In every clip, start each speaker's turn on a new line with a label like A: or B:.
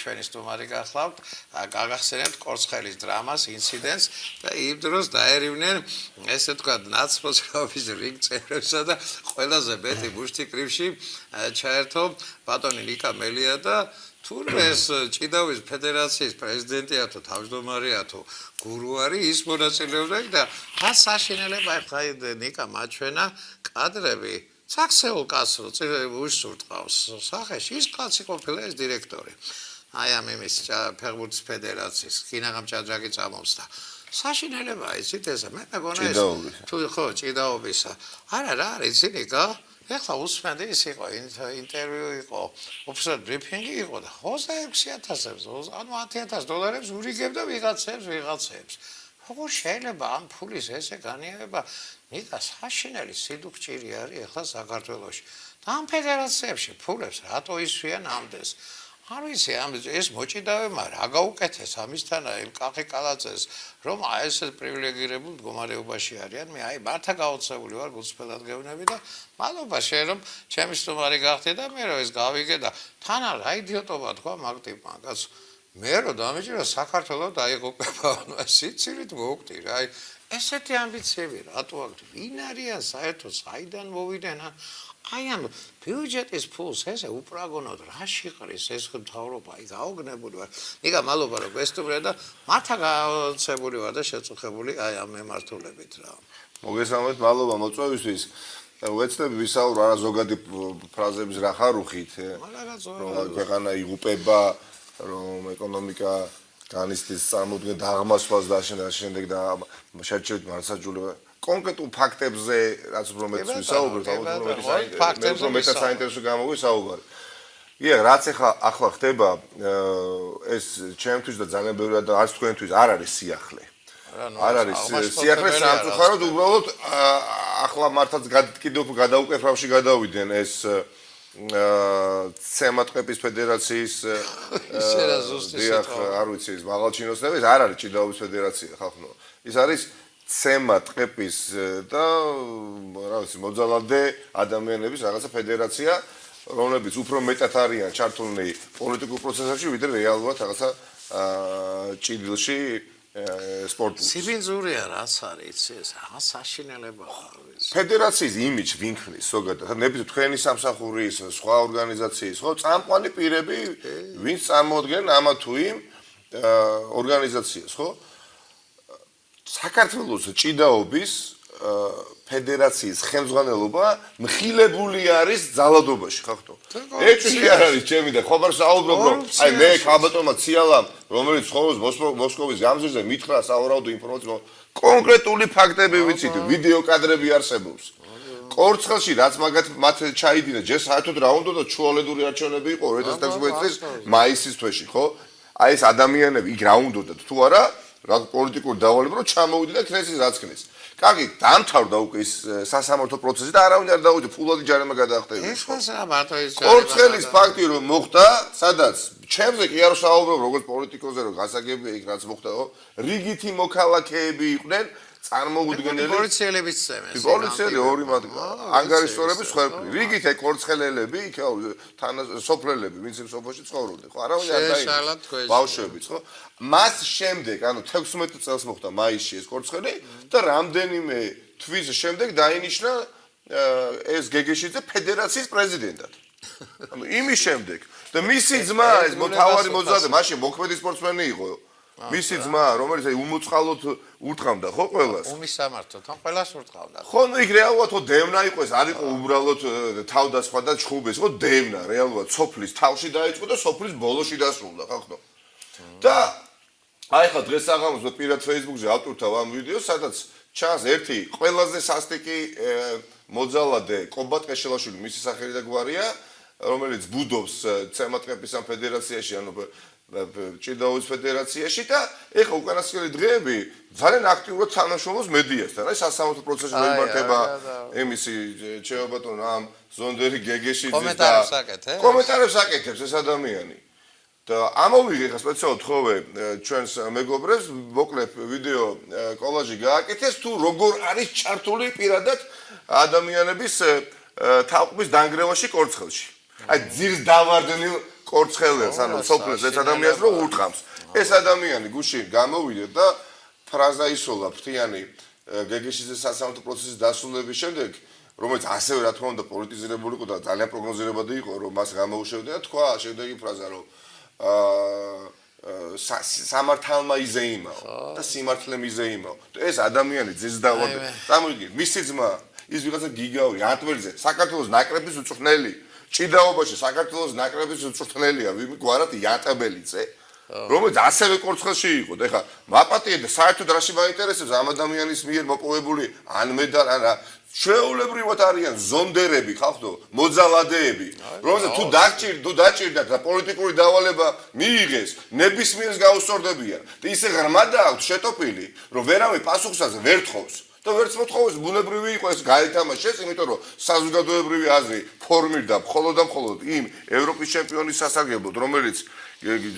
A: ჩვენი სტუმარი გახლავთ, გაგახსენებთ კორცხელის დრამას, ინციდენტს და იმ დროს დაერივნენ ესე თქვა ნაცმოძრაობის რიგ წევრებსა და ყველაზე მეტი მუშტი კრივში ჩაერთო ბატონი ნიკა მელია და თურმე ეს ჭიდაობის ფედერაციის პრეზიდენტია თუ თავმჯდომარეა თუ გურუ არის ის მონაწილეობდა და მას საშინელება ეხლა ნიკა მაჩვენა კადრები საქსეულ კაცს უშურტყავს სახეში ის კაცი ყოფილა ეს დირექტორი აი ამ იმის ფეხბურთის ფედერაციის კინაღამ ჭადრაკი წამოსდა საშინელება იცით ესა მე მეგონა ეს თუ ხო ჭიდაობისა არა რა არის ნიკა ეხლა უსმენდი ის იყო ინტერვიუ იყო უბრალოდ ბრიფინგი იყო და 26,000-ს ანუ $10,000 ურიგებდა ვიღაცებს როგორ შეიძლება ამ ფულის ესე განიარება ნიკა საშინელი სიდუქჭირი არის ეხლა საქართველოში და ამ ფედერაციებში ფულებს რატო ისვიან ამდენს არ ვიცი ეს მოჭიდავება რა გაუკეთეს ამისთანა იმ კახი კალაძეს რომ აი ეს პრივილეგირებულ მდგომარეობაში არიან მე აი მართა გაოცებული ვარ გულწრფელად გეუბნები და მადლობა შენ რომ ჩემი სტუმარი გახდე და მე რომ ეს გავიგე და თან რა იდიოტობა თქვა მაგ ტიპმა კაც მე რომ დამეჭირა საქართველოს დაიღუპება სიცილით მოვკვდი რა აი ესეთი ამბიციები რატო აქვს ვინ არიან საერთოდ საიდან მოვიდნენ აი ამ ბიუჯეტის ფულს ესე უპრაგონოდ რა შეყრის ეს მთავრობა აი გაოგნებული ვარ ნიკა მადლობა რომ გესტუმრე და მართა გაოცებული ვარ და შეწუხებული აი ამ მემართულებით რა
B: მოგესალმებით მადლობა მოწვევისთვის ვეცდები ვისაუბრ არა ზოგადი ფრაზების რა ხარუხით რომ ქვეყანა იღუპება რომ ეკონომიკა განიცდის წარმოდგენ დაღმასვას და შემდეგ და შეჭრით მარცხაჯულება კონკრეტულ ფაქტებზე რაც უფრო მეტს ვისაუბრებთ ალბათ უფრო მეტად საინტერესო გამოვისაუბრეთ. ია რაც ახლა ხდება ეს ჩემთვის და ძალიან ბევრი და არც თქვენთვის არ არის სიახლე. არ არის სიახლე სამწუხაროდ უბრალოდ ახლა მართლაც კიდევ უფრო გადაუკეფრავში გადავიდნენ ეს ცემატყეპის ფედერაციის არ ვიცი ეს მაღალჩინოსნები ეს არ არის ჭიდაობის ფედერაცია ხალხო ის არის ცემატყეპის და რა ვიცი მოძალადე ადამიანების რაღაცა ფედერაცია რომლებიც უფრო მეტად არიან ჩართულნი პოლიტიკურ პროცესებში ვიდრე რეალურად რაღაცა ჭიდილში სპორტში
A: სიბინძურია რაც არის ეს რა საშინელება
B: ფედერაციის იმიჯი ვინქმნის ზოგადად ნებისმიერ თქვენი სამსახურის სხვა ორგანიზაციის ხო წამყვანი პირები ვინც წარმოადგენენ ამა თუ იმ ორგანიზაციას ხო საქართველოს ჭიდაობის ფედერაციის ხელმძღვანელობა მხილებული არის ძალადობაში ხახტო ეჭვი არ არის ჩემი და ხომ არ საუბრობ რომ აი მე ხალბატონმა ციალამ რომელიც ცხოვრობს მოსკოვის გამზირზე მითხრა სავარაუდო ინფორმაცია კონკრეტული ფაქტები ვიცით ვიდეო კადრები არსებობს კორცხელში რაც მათ ჩაიდინა ჯერ საერთოდ რა უნდა და ჩუალედური არჩევნები იყო 2016 წლის მაისის თვეში ხო აი ეს ადამიანები იქ რა უნდა და თუ არა რა პოლიტიკური დავალება რომ ჩამოვიდე და ქნესის რაც ქნეს კარგი დამთავრდა უკვე ის სასამართლო პროცესი და არავინ არ დაუჭირდა ფულადი ჯარიმა გადაახტევინა
A: ეს რა მარტო ის
B: კორცხელის ფაქტი რომ მოხდა სადაც ჩემზე კი არ საუბრობ როგორც პოლიტიკოზე რომ გასაგებია იქ რაც მოხდა რიგითი მოქალაქეები იყვნენ წარმოუდგენელი
A: პოლიციელებიც წემეს
B: პოლიციელი ორი მათგანი ანგარიშტორების ხვერპლი რიგით კორცხელელები იქ სოფლელები ვინც სოფოში ცხოვრობდნენ ხო არავინ არ დაიწყო ბავშვებიც ხო მას შემდეგ ანუ 16 წელს მოხდა მაისში ეს კორცხელი და რამდენიმე თვის შემდეგ დაინიშნა ეს გეგეშიძე ფედერაციის პრეზიდენტად ანუ იმის შემდეგ და მისი ძმა ეს მოთავარი მოძალადე მაშინ მოქმედი სპორტსმენი იყო მისი ძმა რომელიც აი უმოწყალოდ ურტყამდა ხო ყველას
A: უმისამართო თან ყველას ურტყავდა
B: ხო ნუ იქ რეალურად ხო დევნა იყო ეს არ იყო უბრალოდ თავდასხმა და ჩხუბეს ხო დევნა რეალურად სოფლის თავში დაიწყო და სოფლის ბოლოში დასრულდა ხო და აი ხა დღეს საღამოს პირად Facebook-ზე ავტურთავ ამ ვიდეოს სადაც ჩანს ერთი ყველაზე სასტიკი მოძალადე კობატყეშელაშვილი მისი სახელი და გვარია რომელიც ბუდობს ცემატყეპის ამ ფედერაციაში ანუ ჭიდაობის ფედერაციაში და ეხა უკანასკნელი დღეები ძალიან აქტიურად თანამშრომლობს მედიასთან. აი სასამართლო პროცესი მიმართება ემისი ჩეობატონ ამ ზონდერი გეგეშიძის და კომენტარებს აკეთებს ეს ადამიანი. და ამოვიღე ხა სპეციალურად ხოვე ჩვენს მეგობრებს მოკლედ ვიდეო კოლაჟი გააკეთეს თუ როგორ არის ჩართული პირადად ადამიანების თავყობის დანგრევაში კორცხელში. აი ძირს დავარდნილ კორცხელელს, ანუ სოფლებს ეს ადამიანს რო ურტყამს. ეს ადამიანი გუშინ გამოვიდა და ფრაზა ისოლა ფრთიანი გეგეშიძის სასამართლო პროცესის დასრულების შემდეგ, რომელიც ასევე რა თქმა უნდა პოლიტიზირებული იყო და ძალიან პროგნოზირებადი იყო, რომ მას გამოუშვებდა და თქვა შემდეგი ფრაზა, რომ სამართალმა იზეიმაო და სიმართლემ იზეიმაო. ეს ადამიანი ძეს დავარდა. წარმოგიდგენთ, მისი ძმა ის ვიღაცა გიგაური ატვერძე საქართველოს ნაკრების უწვრთნელი ჭიდაობაში საქართველოს ნაკრების უწვრთნელია ვინმე გვარად იატაბელიძე რომელიც ასევე კორცხელში იყო და ეხა მაპატიე და საერთოდ რაში მაინტერესებს ამ ადამიანის მიერ მოპოვებული ან მედალ ან შეულებრივად არიან ზონდერები ხალხო მოძალადეები რომელსაც თუ დაჭირდათ და პოლიტიკური დავალება მიიღეს ნებისმიერს გაუსწორდებიან და ისე ღრმად აქვს შეტოპილი რომ ვერავე პასუხსაც ვერ თხოვს და ვერც მოთხოვს ბუნებრივი იყო ეს გაითამაშეს, იმიტომ რომ საზოგადოებრივი აზრი ფორმირდა მხოლოდ და მხოლოდ იმ ევროპის ჩემპიონის სასარგებლოდ, რომელიც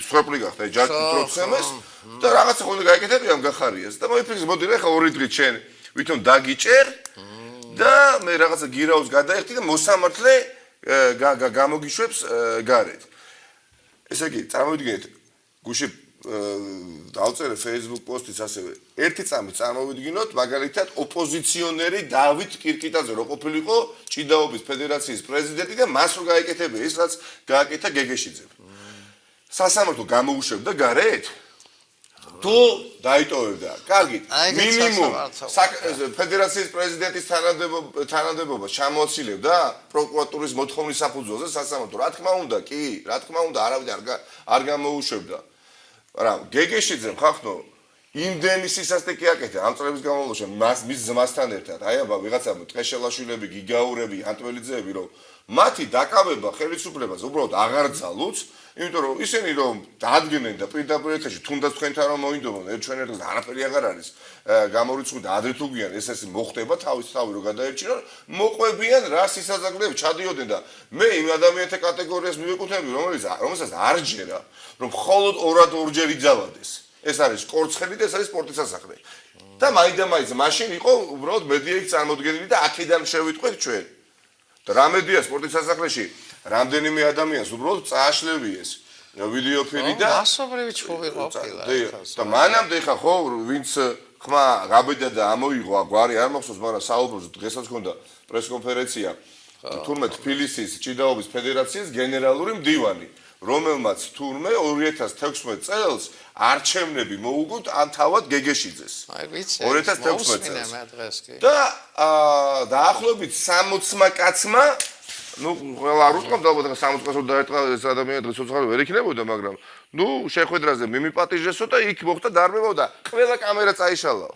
B: სტროპლი გახდა ჯარჯი პროცესს და რაღაცა ხოლმე გაიკეთებია ამ გახარიას და მოიფიქრე მოდი რა ხა ორი დღით შენ ვითომ დაგიჭერ და მე რაღაცა გირაოს გადაერთი და მოსამართლე გამოგიშვებს გარეთ. ესე იგი, წარმოვიდგინეთ, გუშინ დავწერე Facebook პოსტიც ასევე. ერთი წამი წარმოვიდგინოთ, მაგალითად, ოპოზიციონერი დავით კირკიტაძე რო ყოფილიყო ჭიდაობის ფედერაციის პრეზიდენტი და მას რო გაეკეთებია ის რაც გააკეთა გეგეშიძემ. სასამართლო გამოუშვებდა გარეთ? თუ დაიტოვებდა. კარგი, მინიმუმ ფედერაციის პრეზიდენტის თანამდებობა ჩამოაცილებდა პროკურატურის მოთხოვნის საფუძველზე სასამართლო. რა თქმა უნდა, კი, რა თქმა უნდა, არავინ არ გამოუშვებდა. რა გეგეშიძემ ხახნო იმდენი სისასტიკე აკეთა ამ წლების განმავლობაში მის ძმასთან ერთად აი აბა ვიღაცა ტყეშელაშვილები გიგაურები ანტველიძეები რომ მათი დაკავება ხელისუფლებას უბრალოდ აღარ ძალუց იმიტომ რომ ისინი რომ დადგნენ და პირდაპირ ეთერში თუნდაც თქვენთან რომ მოინდომონ ჩვენ ერთად არაფერი აღარ არის გამორიცხული და ადრე თუ გიან ეს მოხდება თავის თავი რომ გადაერჩინონ მოყვებიან რა სისაზაგლეები ჩადიოდნენ და მე იმ ადამიანთა კატეგორიას მივეკუთვნები რომელსაც არ ჯერა რომ მხოლოდ ორჯერ იძალადეს ეს არის კორცხელი და ეს არის სპორტის სასახლე და მაინდა-მაინც მაშინ იყო უბრალოდ მედიაით წარმოდგენილი და აქედან შევიტყვეთ ჩვენ და რა მედია სპორტის სასახლეში რამდენიმე ადამიანს უბრალოდ წააშლევიეს ვიდეოფილი და
A: მასობრივი ჩხუბი ყოფილა
B: და მანამდე ხა ხო ვინც ხმა გაბედა და ამოიღო გვარი არ მახსოვს მაგრამ საუბრობს დღესაც ჰქონდა პრესკონფერენცია თურმე თბილისის ჭიდაობის ფედერაციის გენერალური მდივანი რომელმაც თურმე 2016 წელს არჩევნები მოუგოთ ამ თავად გეგეშიძეს.
A: აი ვიცი
B: 2016 წელს. და დაახლოებით 60 კაცმა ნუ ყველა არ უთქვამთ ალბათ 60 კაცს დაერტყა ეს ადამიანი დღეს უცხარი ვერ იქნებოდა მაგრამ ნუ შეხვედრაზე მიმიპატიჟესო და იქ მოხდა დარბევა და ყველა კამერა წაიშალაო.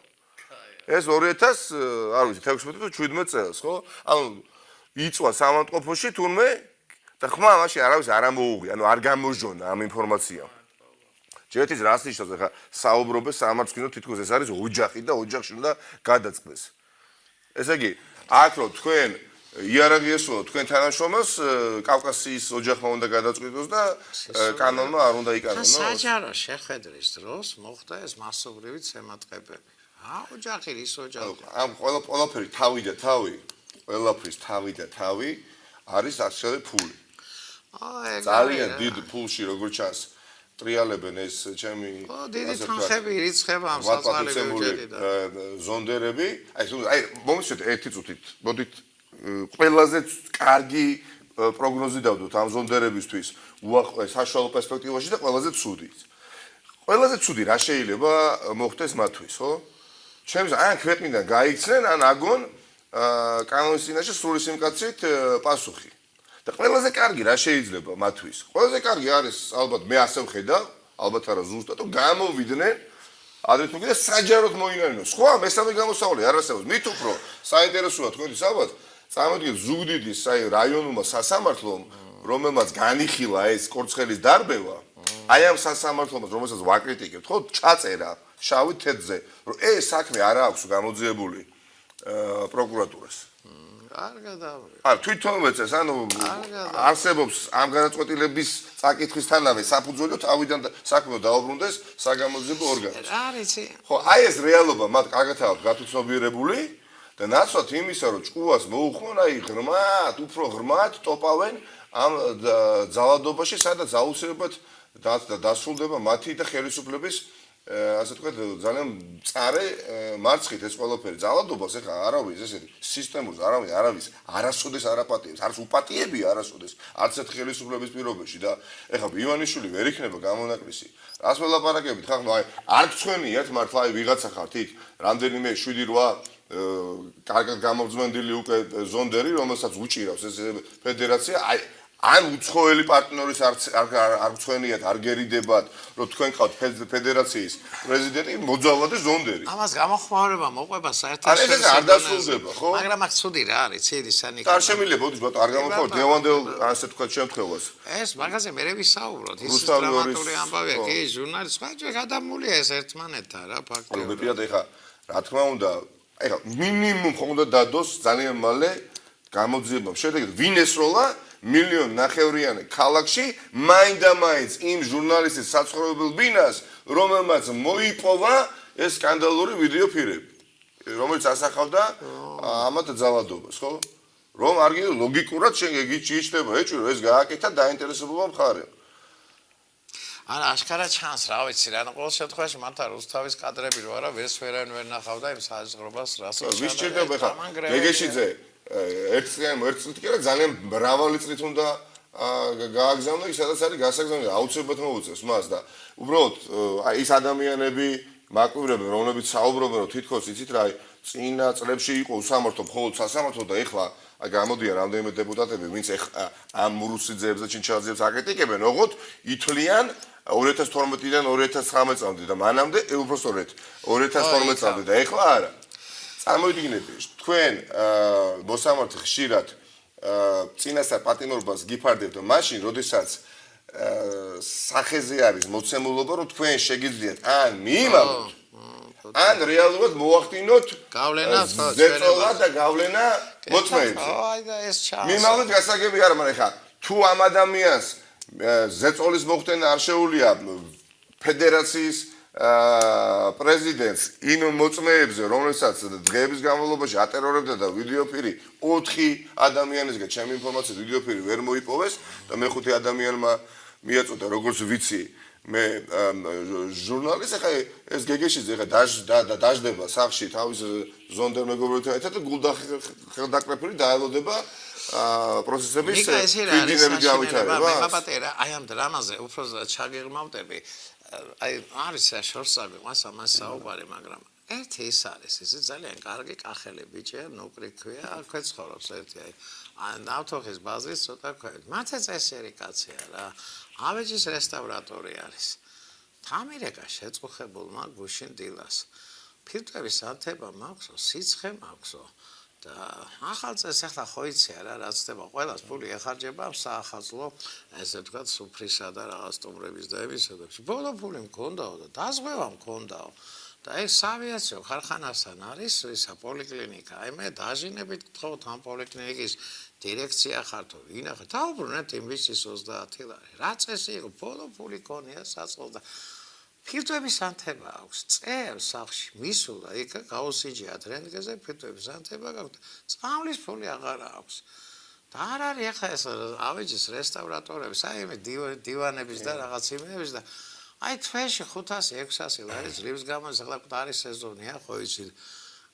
B: ეს 2000 არ ვიცი 16 თუ 17 წელს ხო? ანუ იწვა სამავტყოფოში თურმე და ხმა მაშინ არავის არ ამოუღია, ანუ არ გამოჟონა ამ ინფორმაციამ. ჯერეთის რას ნიშნავს ახლა საუბრობენ სამართლინო თითქოს ეს არის ოჯახი და ოჯახში უნდა გადაწყდეს. ესე იგი, აქ რო თქვენ იარაღი ესულო თქვენ თანაშრომელს კავკასიის ოჯახმა უნდა გადაწყვიტოს და კანონმა არ უნდა იკანონოს.
A: საჯარო შეხვედრის დროს მოხდა ეს მასობრივი ცემატყებები. ოჯახი ის ოჯახი.
B: ამ ყველაფერი თავი და თავი, ყველაფრის თავი და თავი არის ასეთი ფული. ძალიან დიდ ფულში როგორც ჩანს ტრიალებენ ეს ჩემი
A: დიდი თანხები ირიცხება ამ საწყალები
B: ზონდერები აი მომიშვით ერთი წუთით მოდით ყველაზე კარგი პროგნოზი დავდოთ ამ ზონდერებისთვის საშუალო პერსპექტივაში და ყველაზე ცუდი რა შეიძლება მოხდეს მათთვის ხო ჩემს ან ქვეყნიდან გაიქცნენ ან აგონ კანონის წინაშე სრული სიმკაცრით პასუხი და ყველაზე კარგი რა შეიძლება მათთვის. ყველაზე კარგი არის ალბათ მე ასე ვხედავ, ალბათ არა ზუსტად, რომ გამოვიდნენ ადრე თუ კიდე საჯაროდ მოინარინოს. სხვა მესამე გამოსავალი არ არსებობს. მით უფრო საინტერესოა თქვენთვის ალბათ წარმოიდგინეთ ზუგდიდის აი რაიონულმა სასამართლომ, რომელმაც განიხილა ეს კორცხელის დარბევა, აი ამ სასამართლომაც რომელსაც ვაკრიტიკებთ, ხო, ჩაწერა შავი თეთრზე, რომ ეს საქმე არ აქვს გამოძიებული პროკურატურას.
A: არ გადავრი.
B: თვითონ მეწეს, ანუ არსებობს ამ განაწყვეტილების წაკითხვისთანავე საფუძველი თავიდან საქმე დაუბრუნდეს საგამოძიებო ორგანოს.
A: არიცი.
B: ხო, აი ეს რეალობა მათ კარგად აქვს გათვითნობიერებული და ნაცვლად იმისა, რომ ჭკუას მოუხმონ, აი ღრმად, უფრო ღრმად ტოპავენ ამ ძალადობაში, სადაც აუცილებლად დასრულდება მათი და ხელისუფლების ასე თქვა ძალიან მწარე მარცხით ეს ყველაფერი ძალადობას ეხლა არავის ესეთი სისტემურს არავის არასოდეს არაპატიებს არც უპატიებია არასოდეს არც ერთ ხელისუფლების პირობებში და ეხლა ივანიშვილი ვერ იქნება გამონაკლისი რას ველაპარაკებით ხა ნუ აი არ გწვენიათ მართლა აი ვიღაცა ხართ იქ რამდენიმე 7-8 კარგად გამოგზვენდილი უკვე ზონდერი რომელსაც უჭირავს ეს ფედერაცია აი ან უცხოელი პარტნიორის არ გწვენიათ, არ გერიდებათ, რომ თქვენ ყავთ ფედერაციის პრეზიდენტი, მოძალადე ზონდერი.
A: ამას გამოხმაურება მოყვება საერთოდ
B: არ დასრულდება, ხო?
A: მაგრამ აქ ცუდი რა არის, ციდი სანიკა.
B: არ შემიძლია, ბოდიშ, ბატონო, არ გამოხმაურ დევანდელ ასე თქვა შემთხვევას.
A: ეს მაგაზე მე ვისაუბროთ, ის დრამატული ამბავია, კი, ჟურნალისტი, სხვა გადამულია ეს ერთმანეთთან რა, ფაქტია.
B: მე პირადად ეხა, რა თქმა უნდა, ეხა მინიმუმ ხომ უნდა დადოს ძალიან მალე გამოძიებამ. შედეგად ვინ ესროლა 1.5 ნახევრიანი ქალაქში მაინდა-მაინც იმ ჟურნალისტის საცხოვრებელ ბინას, რომელმაც მოიპოვა ეს სკანდალური ვიდეო ფირები, რომელიც ასახავდა ამათ ძალადობას, ხო? რომ არ გიგო ლოგიკურად შენ გიჩნდება, ეჭვი ეს გააკეთა დაინტერესებულმა მხარემ.
A: არა, აშკარა ჩანს, რა ვიცი, რა, ყოველ შემთხვევაში მართლა რუსთავის კადრები რო არა, ვერასვერან ვერ ნახავდა იმ საზღვრობას, რასაც
B: ვის ჭირდება ხა? გეგეშიძე ერთ წლით კი არა ძალიან მრავალი წლით უნდა გააგზავნო ის სადაც არის გასაგზავნილი აუცილებლად მოუწევს მას და უბრალოდ აი ის ადამიანები მაკვირები რომლებიც საუბრობენ რომ თითქოს იცით რა აი წინა წლებში იყო უსამართლო მხოლოდ სასამართლო და ეხლა აი გამოდიან რამდენიმე დეპუტატები ვინც ამ მურუსიძეებს და ჩინჩაძეებს აკრიტიკებენ ოღონდ ითვლიან 2012-დან 2019 წამდე და მანამდე უბრალოდ 2012 წამდე და ეხლა არა წარმოიდგინეთ თქვენ მოსამართლე ხშირად წინასწარ პატიმრობას გიფარდებთ მაშინ როდესაც სახეზე არის მოცემულობა რომ თქვენ შეგიძლიათ ან მიიმალოთ ან რეალურად მოახდინოთ ზეწოლა და გავლენა მოწმეებზე
A: აი და ეს ჩანს
B: მიიმალოთ გასაგები არა მაგრამ ხა თუ ამ ადამიანს ზეწოლის მოხდენა არ შეუძლია ფედერაციის პრეზიდენტს იმ მოწმეებზე, რომელსაც დღეების განმავლობაში ატერორებდა და ვიდეოფირი 4 ადამიანისგან ჩემი ინფორმაციით ვიდეოფირი ვერ მოიპოვეს და მეხუთე ადამიანმა მიაწოდა როგორც ვიცი მე ჟურნალისტი ხა ეს გეგეშიძე ხა დაждდება სახში თავის ზონდერ მეგობრებთან ერთად და გულდაკრეფილი დაელოდება პროცესების ფინდინებით გავითარება
A: მე პაპატერა აი ამ დრამაზე უფრო ჩაგიღმავდები აი არის შორსაგე მას ამას საუბარი მაგრამ ერთი ის არის ეს ძალიან კარგი კახელი ბიჭია ნუკრიქვია აქვე ცხოვრობს ერთი აი ნავთობის ბაზრის ცოტა ქვევით მათე წესიერი კაცია რა ავეჯის რესტავრატორი არის თამირეკა შეწუხებულმა გუშინ დილას ფილტრების ანთება მაქვსო სიცხე მაქვსო და ახალ წელს ახლა ხო იცი არა რაც ხდება ყველას ფული ეხარჯება საახალწლო ესე ვთქვათ სუფრისა და რაღაც სტუმრების და ემისა და ბოლო ფული მქონდაო და დაზღვევა მქონდაო და ეს ავიაციო ხარხანასთან არის ისა პოლიკლინიკა აი მე დაჟინებით გთხოვთ ამ პოლიკლინიკის დირექცია ხართო ვინა ხარ დაუბრუნეთ იმისის 30 ლარი რა წესი იყო ბოლო ფული ქონია საწყლო და ფილტრების ანთება აქვს წევს სახში მისულა იქ გაუსიჯიათ რენტგეზე ფილტრების ანთება გაქვს წამლის ფული აღარა აქვს და არ არის ახლა ეს ავეჯის რესტავრატორების აი მე დივანების და რაღაც იმების და აი თვეში 500-600 ლარი ძლივს გამოდის ახლა არის სეზონია ხო იცი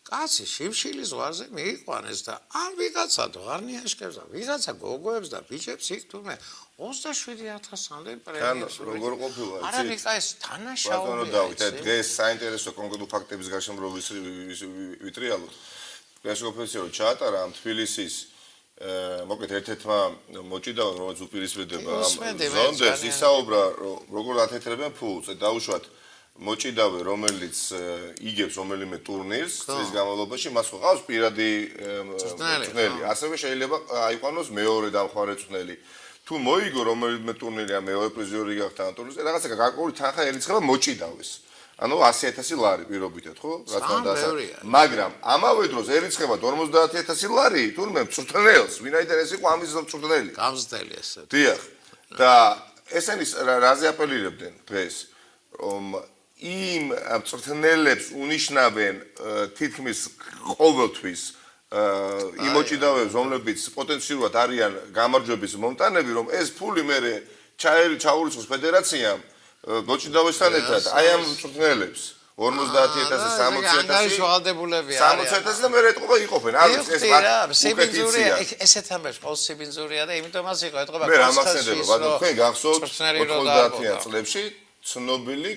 A: კაცი შიმშილი ზღვარზე მიიყვანეს და არ ვიღაცადო არ ნიაშკებს და ვიღაცა გოგოებს და ბიჭებს იქ თურმე 27000-მდე პრემიას
B: როგორ ყოფილა იცი
A: არა ვიყა ეს თანაშაობია
B: დავით დღეს საინტერესო კონკრეტულ ფაქტების გარშემო რო ვიტრიალოთ პრესკონფერენცია რო ჩაატარა ამ თბილისის მოკლედ ერთ-ერთმა მოჭიდავ რომელიც უპირისპირდება ამ ზონდებს ისაუბრა როგორ ათეთრებენ ფულს დაუშვათ მოჭიდავე რომელიც იგებს რომელიმე ტურნირს წლის განმავლობაში მას ხო ყავს პირადი წვნელი ასევე შეიძლება აიყვანოს მეორე დამხმარე წვნელი თუ მოიგო რომელიმე ტურნირი ან მეორე პრიზიორი გახდა ამ ტურნირზე რაღაცა გარკვეული თანხა ერიცხება მოჭიდავეს ანუ 100000 ლარი პირობითად ხო რაც მანდაასა მაგრამ ამავე დროს ერიცხება 50000 ლარი თურმე წვრთნელს ვინაიდან ეს იყო ამის წვრთნელი
A: გამზდელი ესე
B: დიახ და ესენი რაზე აპელირებდნენ დღეს რომ იმ წვრთნელებს უნიშნავენ თითქმის ყოველთვის იმ მოჭიდავეებს, რომლებიც პოტენციურად არიან გამარჯვების მომტანები, რომ ეს ფული მერე ჩაურიცხოს ფედერაციამ მოჭიდავესთან ერთად აი ამ მწვრთნელებს 50,000 60,000
A: ვალდებულებია
B: 60,000 და მერე ეთყობა იყოფენ. არის ეს
A: სიბინძურია, ესეთ ამბებს ყოველ სიბინძურია და იმიტომაც იყო ეთყობა
B: მე ამახსენდება, ბატონო, თქვენ გახსოვთ 90-იან წლებში ცნობილი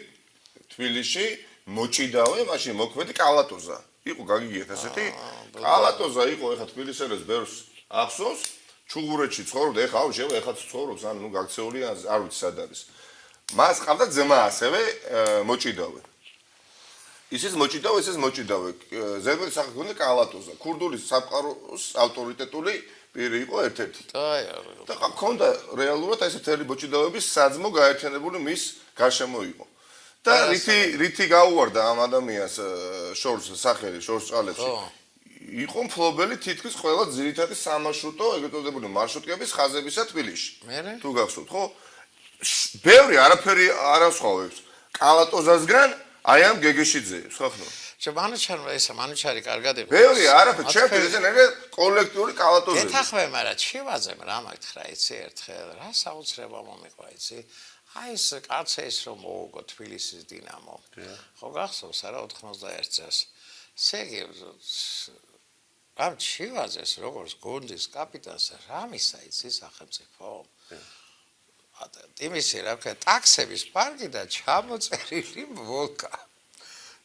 B: თბილისში მოჭიდავე, მაშინ მოქმედი კალატოზა. იყო გაგიგიათ ასეთი? კალატოზა იყო, ეხა თბილისელებს ბევრს ახსოვს, ჩუღურეთში ცხოვრობდა, ეხა აუ შევა, ეხაც ცხოვრობს, ან ნუ გაქცეულია, არ ვიცი სად არის. მას ყავდა ძმა ასევე მოჭიდავე. ისიც მოჭიდავე, ზედმეტი სახე ჰქონდა კალატოზა, ქურდული სამყაროს ავტორიტეტული პირი იყო ერთ-ერთი. და ჰქონდა რეალურად ეს მთელი მოჭიდავების საძმო გაერთიანებული მის გარშემო იყო. და რითი გაუვარდა ამ ადამიანს შორს სახელი შორს წყალებში იყო მფლობელი თითქმის ყველა ძირითადი სამარშრუტო ეგრეთ წოდებული მარშრუტკების ხაზებისა თბილისში. თუ გახსოვთ, ხო? ბევრი არაფერი არ ასხავებს. კალატოზასგან აი ამ გეგეშიძეებს, ხო ხო?
A: მანუჩარი კარგად იყო.
B: ბევრი არაფერი, ჩემთვის ეს ნეგე კოლექტიური კალატოზები.
A: ეთახმე, მაგრამ ჩივაძემ რა მაგთხრა იცი ერთხელ, რა საოცრება მომიყვა იცი. აი ეს კაცი ის რომ მოუგო თბილისის დინამო. ხო გახსოვს არა 91 წელს. სეგი ამ ჩივაძეს როგორც გუნდის კაპიტანს რამისა იცი სახელმწიფო. იმისი რა ვქნა ტაქსების პარკი და ჩამოწერილი ვოლკა.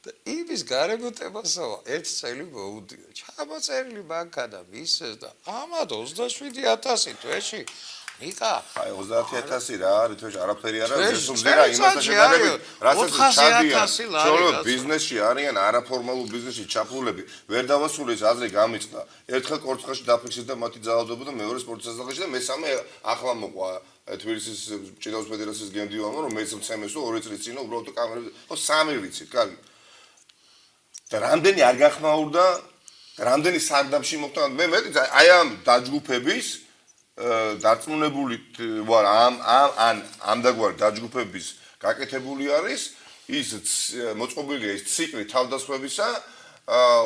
A: და იმის გარემოთებასო ერთ წელი მოუდიო. ჩამოწერილი ბანკა და მისეს და ამად 27,000 თვეში ნიკა
B: აი 30,000 რა არის თვეში არაფერი არ არის რესურსზე რა იმასთან შედარებით რასაც ჩადიან შორო ბიზნესში არიან არაფორმალურ ბიზნესში ჩაფულები ვერ დავასრულეს აზრი გამიწყდა ერთხელ კორცხალში დაფიქსირდა მათი ძალადობა და მეორე სპორტ სასახლეში და მესამე ახლა მოყვა თბილისის ჭიდაოს ფედერაციის გენდივანმა რომ მეც მცემესო 2 წლის წინ უბრალოდ კამერები ხო 3 ვიცით კარგი და რამდენი არ გახმაურდა რამდენი სარდაფში მოხდა მე მეტი აი ამ დაჯგუფების დარწმუნებული ვარ ამ დაგვარ დაჯგუფების გაკეთებული არის ის მოწყობილია ის ციკლი თავდასხმებისა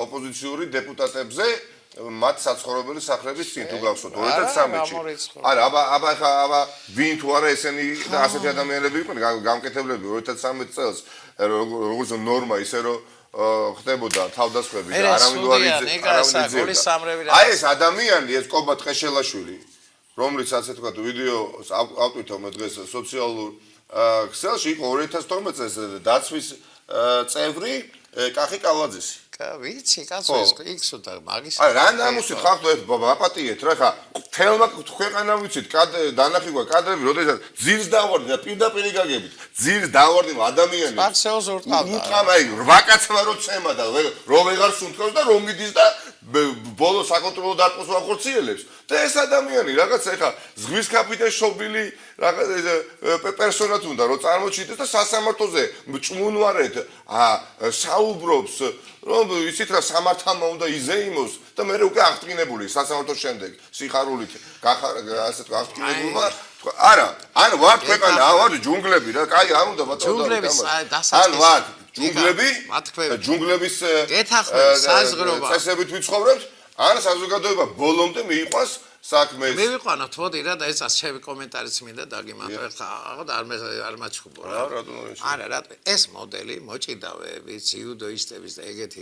B: ოპოზიციური დეპუტატებზე მათ საცხოვრებელი სახლების წინ თუ გახსოვთ 2013-ში არა აბა ვინ თუ არა ესენი და ასეთი ადამიანები იყვნენ გამკეთებლები 2013 წელს როგორც ნორმა ისე რომ ხდებოდა თავდასხმები და არავინ აი ეს ადამიანი ეს კობა ტყეშელაშვილი რომლის ასე თქვა ვიდეოს ავტვირთავ მე დღეს სოციალურ ქსელში იყო 2012 წელს დაცვის წევრი კახი კალაძესი.
A: ვიცი, კაცო ეს იქ და მაგის.
B: აი რა ნამუსით ხახტო ეს აპატიეთ რა ხა თელმა ქვეყანა ვიცით დანახი გვა კადრები როდესაც ძირს დავარდი და პირდაპირ გაგებით ძირს დავარდი ადამიანი
A: სპარცელს ურტყავდა.
B: უთყავდა აი 8 კაცმა რო ცემა და რომ ვეღარ სუნთქავს და რომ მიდის და ბოლო საკონტროლო დარტყმას ვახორციელებს და ეს ადამიანი რაღაც ეხა ზღვის კაპიტანის შობილი რაღაც პერსონად უნდა რომ წარმოჩიტეს და სასამართლოზე მჭმუნვარეთ საუბრობს რომ ისიც რა სამართალმა უნდა იზეიმოს და მე უკვე აღტკინებული სასამართლოს შემდეგ სიხარულით ასე თქვა აღტკინებულმა არა ან ვარ ქვეყანა ავარ ჯუნგლები რა კაი არ უნდა ბატონო
A: ჯუნგლების დასაწყისი
B: ან ვარ ჯუნგლები ჯუნგლების
A: საზღვრობა
B: წესებით ვიცხოვრებთ ან საზოგადოება ბოლომდე მიიყვანს საქმეს
A: მივიყვანოთ მოდი რა და ეცას ჩემი კომენტარიც მინდა დაგიმატო ახლა არ მაჩხუბო რა არა რა ეს მოდელი მოჭიდავეების იუდოისტების და ეგეთი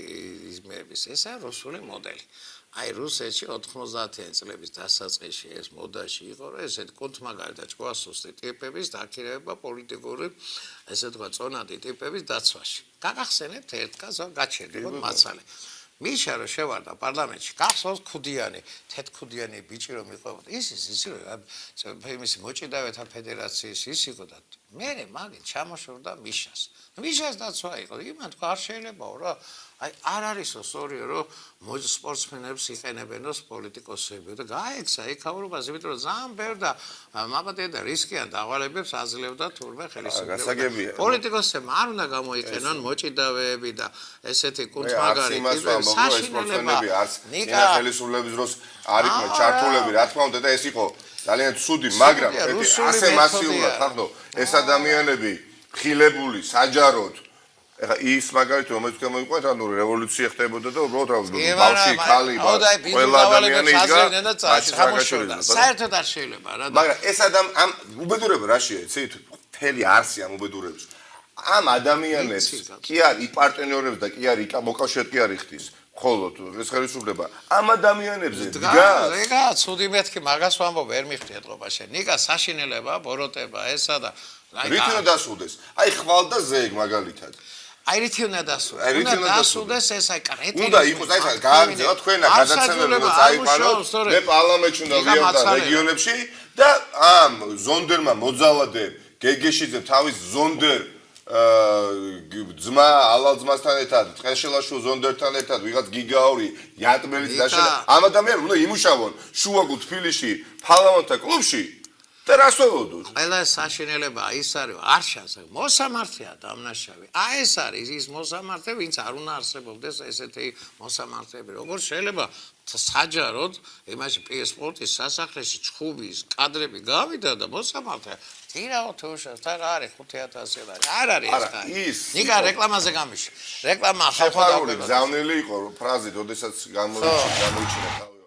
A: ისმების ესა რუსული მოდელი აი რუსეთში 90-იან წლების დასაწყისში ეს მოდაში იყო რომ ესეთ კონტმაგარი და ჭკუასოსტი ტიპების დაქირავება პოლიტიკური ესე თქვა წონადი ტიპების დაცვაში გაგახსენებთ ერთ კაცს გაჩერდებოდ მაცალე მიშა რომ შევარდა პარლამენტში გახსოვს ქუდიანი თეთქუდიანი ბიჭი რომ იყვებოდა ის რომ იმის მოჭიდავეთა ფედერაციის ის იყო და მე მაგით ჩამოშორდა მიშას დაცვა იყო იმან თქვა არ შეიძლებაო რა აი არ არისო სწორია რომ სპორტსმენებს იყენებენოს პოლიტიკოსები და გაეცა იქაურობას იმიტომ რომ ძალიან ბევრ და მაბადე და რისკიან დავალებებს აძლევდა თურმე ხელისუფლება პოლიტიკოსებმა არ უნდა გამოიყენონ მოჭიდავეები და ესეთი კუნთმაგარი
B: საშინელება ნიკა ხელისუფლების დროს არ იყვნენ ჩართულები რა თქმა უნდა და ეს იყო ძალიან ცუდი მაგრამ ასე მასიურად ხახდო ეს ადამიანები ხილებული საჯაროდ ეხა ის მაგალითად რომელიც გამოიყვანეთ, ანუ რევოლუცია ხდებოდა და უბრალოდ ბავშვი, ქალი, ყველა ადამიანი იდგა.
A: საერთოდ არ შეიძლება რა.
B: მაგრამ ეს ამ უბედურება რაშია, იცით? მთელი არსი ამ უბედურების. ამ ადამიანებს კი არ იპარტენიორებს და კი არ მოკავშირედ კი არ იხდის. ხოლოდ ეს ხელისუფლება ამ ადამიანებზე დგას.
A: ეგა ცუდი მეთქი მაგას ვამბობ ვერ მიხდი ეთყობა შენ. ნიკა საშინელება, ბოროტება, ესა და
B: რითი უნდა დასრულდეს? აი ხვალ და ზეგ მაგალითად.
A: აი რითი უნდა დასრულდეს? უნდა დასრულდეს ეს აი კრეტერი.
B: უნდა იყოს აი გააგზავნა თქვენა გადაცემები წაიყვანოთ. მე პარლამენტში უნდა ვიარდე რეგიონებში და ამ ზონდერმა მოძალადე გეგეშიძე თავის ზონდერ ძმა ალალძმასთან ერთად ტყეშელაშვილ ზონდერთან ერთად ვიღაც გიგაური იატმელიც დაშენა ამ ადამიანებს უნდა იმუშავონ შუაგულ თბილისში პარლამენტთა კლუბში და რას ველოდოთ
A: ყველა საშინელება ის არის არშას მოსამართლეა დამნაშავე აი ეს არის ის მოსამართლე ვინც არ უნდა არსებობდეს ესეთი მოსამართლეები როგორ შეიძლება საჯაროდ იმაში PS სპორტის სასახლეში ჩხუბის კადრები გავიდა და მოსამართლე თირაო თუშას და რა არის 5000 ლარი არ არის ეს ნიკა რეკლამაზე გამიში რეკლამა
B: ხალხური გზავნილი იყო ფრაზით ოდესაც გამოიჩინა თავი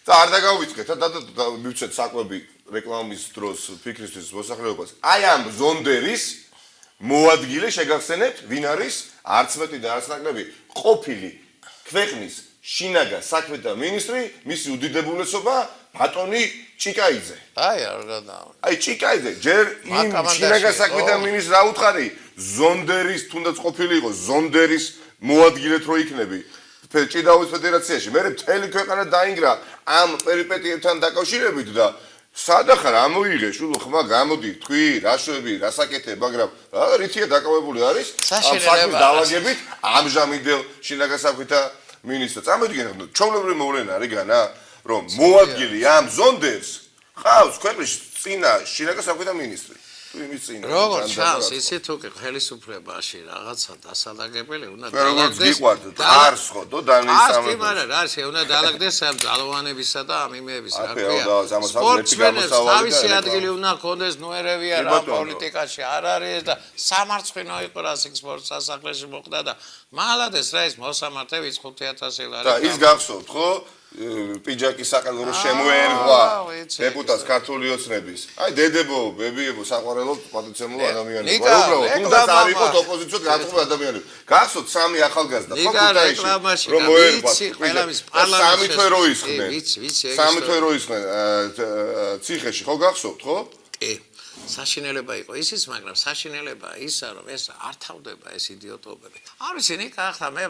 B: და არ დაგავიწყეთ და მივცეთ საკვები რეკლამის დროს ფიქრისთვის მოსახლეობას აი ამ ზონდერის მოადგილე შეგახსენებთ ვინ არის არც მეტი და არც ნაკლები ყოფილი ქვეყნის შინაგან საქმეთა მინისტრი მისი უდიდებულესობა ბატონი ჭიკაიძე
A: აი არ გადავა
B: აი ჭიკაიძე ჯერ იმ შინაგან საქმეთა მინისტრს რა უთხარი ზონდერის თუნდაც ყოფილი იყო ზონდერის მოადგილეთ რო იქნები ჭიდაობის ფედერაციაში მე მთელი ქვეყანა დაინგრა ამ პერიპეტიებთან დაკავშირებით და სადახარ ამოიღე შულო ხმა გამოდი თქვი რაშვები რასაკეთე მაგრამ რითია დაკავებული არის ამ საქმის დაალაგებით ამჟამინდელ შინაგან საქმეთა მინისტრს წამოიდგინე ჩვეულებრივი მოვლენა არის განა რომ მოადგილი ამ ზონდერს ხავს ქვეყნის წინა შინაგან საქმეთა მინისტრი
A: როგორ ჩანს ისე თუ კი ხელისუფლებაში რაღაცა დასალაგებელი უნდა
B: დაალაგდეს არს ხო დანისამრ
A: მაგრამ რა შეიძლება უნდა დაალაგდეს ამ ძალოვანებისა და ამ იმეების რა ქვია სპორტსმენებს თავისი ადგილი უნდა ქონდეს ნუერევია რა პოლიტიკაში არ არის და სამარცხვინო იყო რა სპორტ სასახლეში მოხდა და მალადეს რა ის მოსამართლე ვიც 5000 ლარი
B: და ის გახსოვთ ხო პიჯაკის საყელო შემოერღვა დეპუტატს ქართული ოცნების. აი დედებო, ბებიებო, საყვარელო პატიცემულო ადამიანები. უბრალოდ თუნდაც არ იყოთ ოპოზიციოდ გათხოვილი ადამიანები. გახსოვთ სამი ახალგაზრდა ფაკულტეტში რომ მოერღვა ყველამის პარლამენტში. სამი თვე რო ისხდნენ. სამი თვე რო ისხდნენ ციხეში, ხო გახსოვთ, ხო?
A: კი. საშინელება იყო ისიც, მაგრამ საშინელება ისა რომ ეს არ თავდება ეს იდიოტობები. არ ვიცი, ნიკა ახლა მე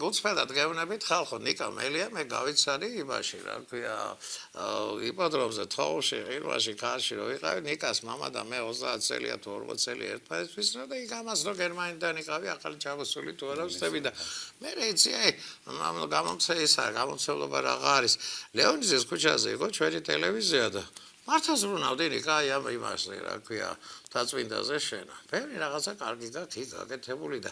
A: გულწრფელად გეუბნებით ხალხო, ნიკა მელია, მე გავიცანი იმაში, რა ქვია, იპოდრომზე, თოვლში, ღირვაში, ქარში რო ვიყავი, ნიკას მამა და მე 30 წელია თუ 40 წელი ერთმანეთს ვისწრებდა და იქ ამას რო გერმანიდან იყავი, ახალი ჩამოსული თუ არა ვწდები და მე რეიცი, აი, გამომცემლობა რაღა არის. ლეონიძეს ქუჩაზე იყო ჩვენი ტელევიზია და მართლა ზრუნავდი ნიკა აი ამ იმასზე რა ქვია დაწვინდაზე შენა. ბევრი რაღაცა კარგი გაქვს იქ გაკეთებული და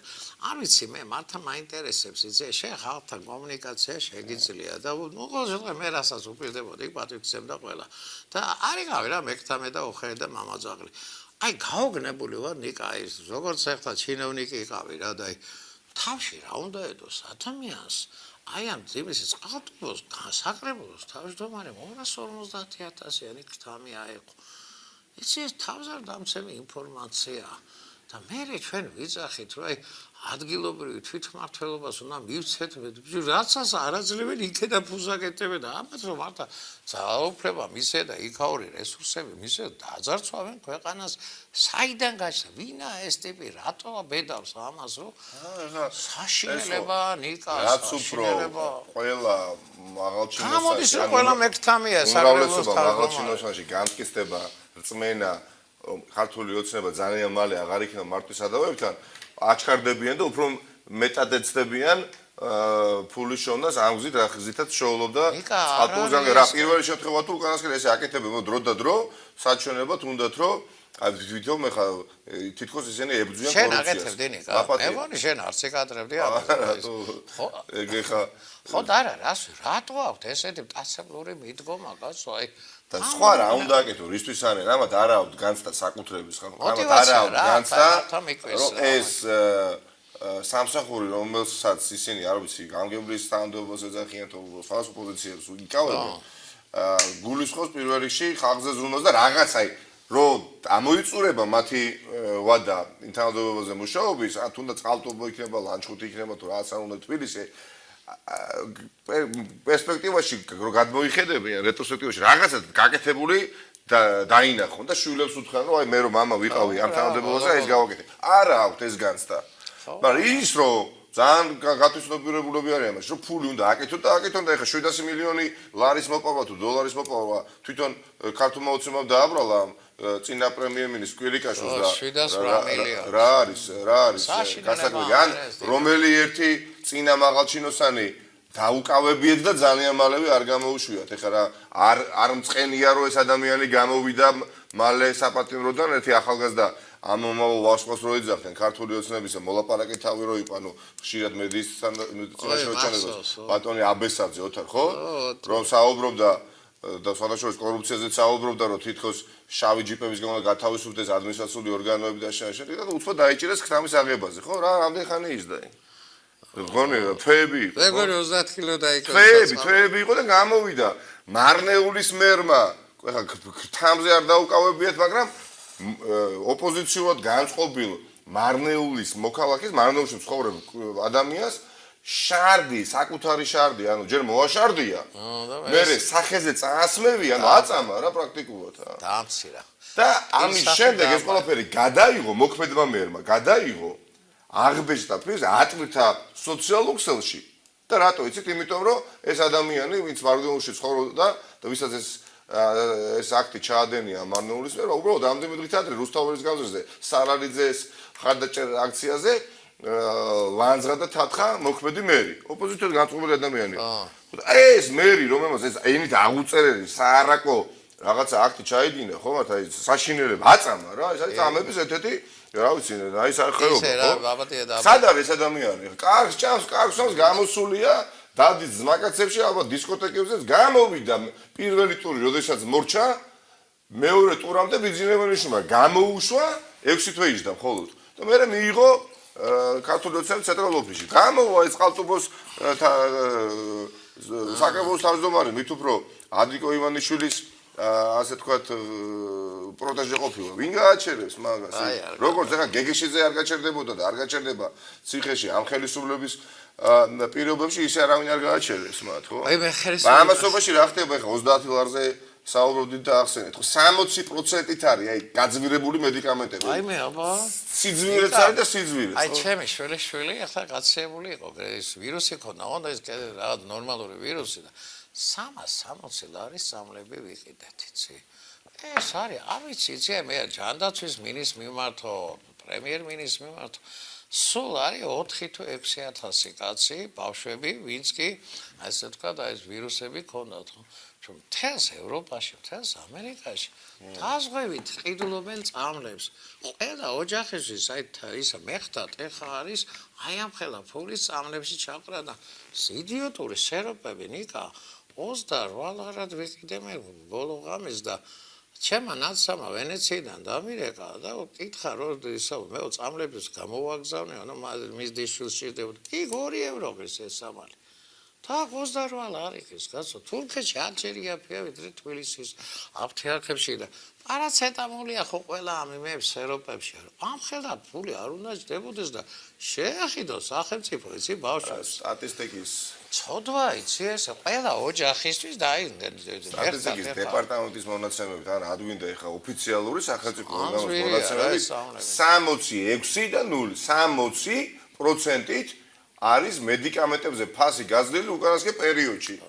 A: არ ვიცი მე მართლა მაინტერესებს იცი შენ ხალხთან კომუნიკაცია შეგიძლია და უყურე მე რასაც უპირდებოდი პატრიქსემ და ყველა და არიღავი რა მექთამე და ოხე და მამაძაღლი. აი გაოგნებული ვარ ნიკა ის როგორც ახლა ჩინოვნიკი იყავი რა და აი თავში რა უნდა ედოს ადამიანს აი ამ ძიმის წყალტუბოს საკრებულოს თავმჯდომარე 250,000-იანი ქთამი აეყო. იცი ეს თავზარ დამცემი ინფორმაცია და მე ჩვენ ვიძახით რომ აი ადგილობრივი თვითმმართველობას უნდა მივცეთ რაცაც არაძლევენ იქედა ფუზაკეთებენ და ამათ რომ მართლა ძალაუფლება მისცე და იქაური რესურსები მისცე დაძარცვავენ ქვეყანას საიდან გაჩნდა ვინა ეს ტიპი რატო ბედავს ამას რომ საშინელება ნიკა
B: რაც უფრო ყველა მაღალჩინოსაში
A: გამოდის რომ ყველა მექთამია საკრებულოს
B: მაღალჩინოსაში გამტკიცდება რწმენა ქართული ოცნება ძალიან მალე აღარ იქნება მარტო სადავებთან აჩქარდებიან და უფრო მეტად ეცდებიან ფულის შოვნას ამ გზით რა ხზითაც შოულობდა ხალხურზე რა პირველი შემთხვევა თუ უკანასკნელი ესე აკეთებენ დრო და დრო საჩვენებად უნდათ რომ აი თვითონ მე ხა თითქოს ისინი ებრძვიან
A: კორუფციას. შენ აკეთებდი ნიკა. მე მგონი შენ არც ეკადრებდი ამას.
B: ხო ეგ ხა
A: ხო და არა რატო აქვს ესეთი მტაცებლური მიდგომა კაცო აი
B: და სხვა რა უნდა აკეთო რისთვის არის ამათ არა აქვს განცდა საკუთრების ხომ ამათ არა აქვს განცდა რომ ეს სამსახური რომელსაც ისინი არ ვიცი გამგებლის თანამდებობას ეძახიან თუ სხვა პოზიციებს იკავებენ გულისხმობს პირველ რიგში ხალხზე ზრუნვას და რაღაც აი რომ ამოიწურება მათი ვადა თანამდებობაზე მუშაობის თუნდაც წყალტუბო იქნება ლანჩხუთი იქნება თუ რაღაც არ უნდა თბილისი პერსპექტივაში რომ გადმოიხედებიან რეტროსპექტივაში რაღაცა გაკეთებული დაინახონ და შვილებს უთხრან რომ აი მე რომ მამა ვიყავი ამ თანამდებობაზე ეს გავაკეთე არა აქვს ეს განცდა მაგრამ ის რომ ძალიან გათვითცნობიერებულები არიან მაშინ რომ ფული უნდა აკეთოთ და აკეთონ და ეხლა 700 მილიონი ლარის მოპავა თუ დოლარის მოპავა თვითონ ქართულმა ოცნებამ დააბრალა წინა პრემიერ-მინისტრ კვირიკაშვილს და რა არის გასაკვირი ან რომელი ერთი წინა მაღალჩინოსანი დაუკავებიეთ და ძალიან მალევე არ გამოუშვიათ ეხლა რა არ მწყენია რომ ეს ადამიანი გამოვიდა მალე საპატიმროდან ერთი ახალგაზრდა ამ მომავალ ვარსკვლავს რო იძახდნენ ქართული ოცნებისა მოლაპარაკე თავი რო იყო ანუ ხშირად მედიასთან წინაშეჩანებას ბატონი აბესაძე ოთარ ხო რომ საუბრობდა და სხვადასხვა კორუფციაზე საუბრობდა რომ თითქოს შავი ჯიპების გამო გათავისუფლდეს ადმინისტრაციული ორგანოები და შეაშენდა და უცბად დაიჭირეს ქრამის აღებაზე ხო რა რამდენი ხანი ისდა გონი თვეები იყო
A: მეგორი 30 კილო დაიკო
B: თვეები იყო და გამოვიდა მარნეულის მერმა ეხლა თამზე არ დაუკავებიათ მაგრამ ოპოზიციურად განწყობილ მარნეულის მოქალაქეს მარნეულში მცხოვრებ ადამიანს შარდი საკუთარი შარდი ანუ ჯერ მოაშარდია მე სახეზე წასმევი ანუ აწამა რა პრაქტიკულად
A: დაამცირა
B: და ამის შემდეგ ეს ყველაფერი გადაიღო მოქმედმა მერმა გადაიღო აღბეჭდა ფრის ატვირთა სოციალურ ქსელში და რატო იცით იმიტომ რომ ეს ადამიანი ვინც მარნეულში ცხოვრობდა და ვისაც ეს აქტი ჩაადენია მარნეულის მერმა უბრალოდ ამდენი დღით ადრე რუსთაველის გაზრზე სარალიძეს ხარდაჭერ აქციაზე ლანძღა და თათხა მოქმედი მერი ოპოზიციურად განწყობილი ადამიანია ეს მერი რომელმაც ეს ენით აღუწერელი საარაკო რაღაცა აქტი ჩაიდინა ხო მათ აი საშინელება აწამა რა ეს არის წამების ერთ-ერთი რა ვიცი აი ეს არ ხეობა სად არის ეს ადამიანი კარგს ჭამს კარგს გამოსულია დადის ზმაკაცებში ალბათ დისკოთეკებზეც გამოვიდა პირველი ტური როდესაც მორჩა მეორე ტურამდე ბიზნესმენიშმა გამოუშვა 6 თვე იჯდა მხოლოდ და მე მიიღო ქართული ოცნების ცენტრალურ ოფისში გამოვა ეს ყალტუბოს საკრებულოს თავმჯდომარე მით უფრო ადრიკო ივანიშვილის ასე თქვათ პროტეჟე ყოფილა ვინ გააჩერებს მაგას როგორც ახლა გეგეშიძე არ გაჩერდებოდა და არ გაჩერდება ციხეში ამ ხელისუფლების პირობებში ისე არავინ არ გააჩერებს მათ ხო
A: აი მე ხელისუფლებას
B: ამასობაში რა ხდება ახლა 30 ლარზე საუბრობდით და ახსენეთ ხო 60%-ით არის აი გაძვირებული მედიკამენტები
A: აი მე აბა
B: სიძვირეც არის და სიძვირეც
A: აი ჩემი შვილი ახლა გაცემული იყო ეს ვირუსი ქონდა და ეს რა ნორმალური ვირუსი და 360 ლარის სამლები ვიყიდეთ იცი ეს არის არ ვიცი იცი მე ჯანდაცვის მინისტრს მიმართო პრემიერ-მინისტრს მიმართო სულ არის 4 თუ 6000 კაცი ბავშვები ვინც კი ასე თქვა და ეს ვირუსები ქონდათ რომ მთელს ევროპაში მთელს ამერიკაში დაზღვევით ყიდულობენ წამლებს ყველა ოჯახისთვის აი ისა მეხტად ეხა არის აი ამ ხელა ფულის წამლებში ჩაყრა და იდიოტური სეროპები ნიკა 28 ლარად ვიყიდე მე ბოლო ღამეს და ჩემმა ნაცსამა ვენეციიდან დამირეკა და კითხა რომ ისა მე წამლებს გამოვაგზავნე ანუ მის დიშულს ჭირდებოდა კი 2 ევროს ეს სამალი так 28 ლარიქის გასო თურქეთში არჩერია ფია ვიდრე თბილისის აფთიაქებში და პარაცეტამოლია ხო ყველა ამ იმებს ევროპებში ამ ხელა ფული არ უნდა ჯდებოდეს და შეახიდოს სახელმწიფო იცი ბავშვებს
B: სტატისტიკის
A: ცოდვა იცი ეს ყველა ოჯახისთვის და აი
B: სტატისტიკის დეპარტამენტის მონაცემებით ან ადვინდა ეხა ოფიციალური სახელმწიფო მონაცემებით 66 და 0 60%-ით არის მედიკამენტებზე ფასი გაზრდილი უკანასკნელ პერიოდში.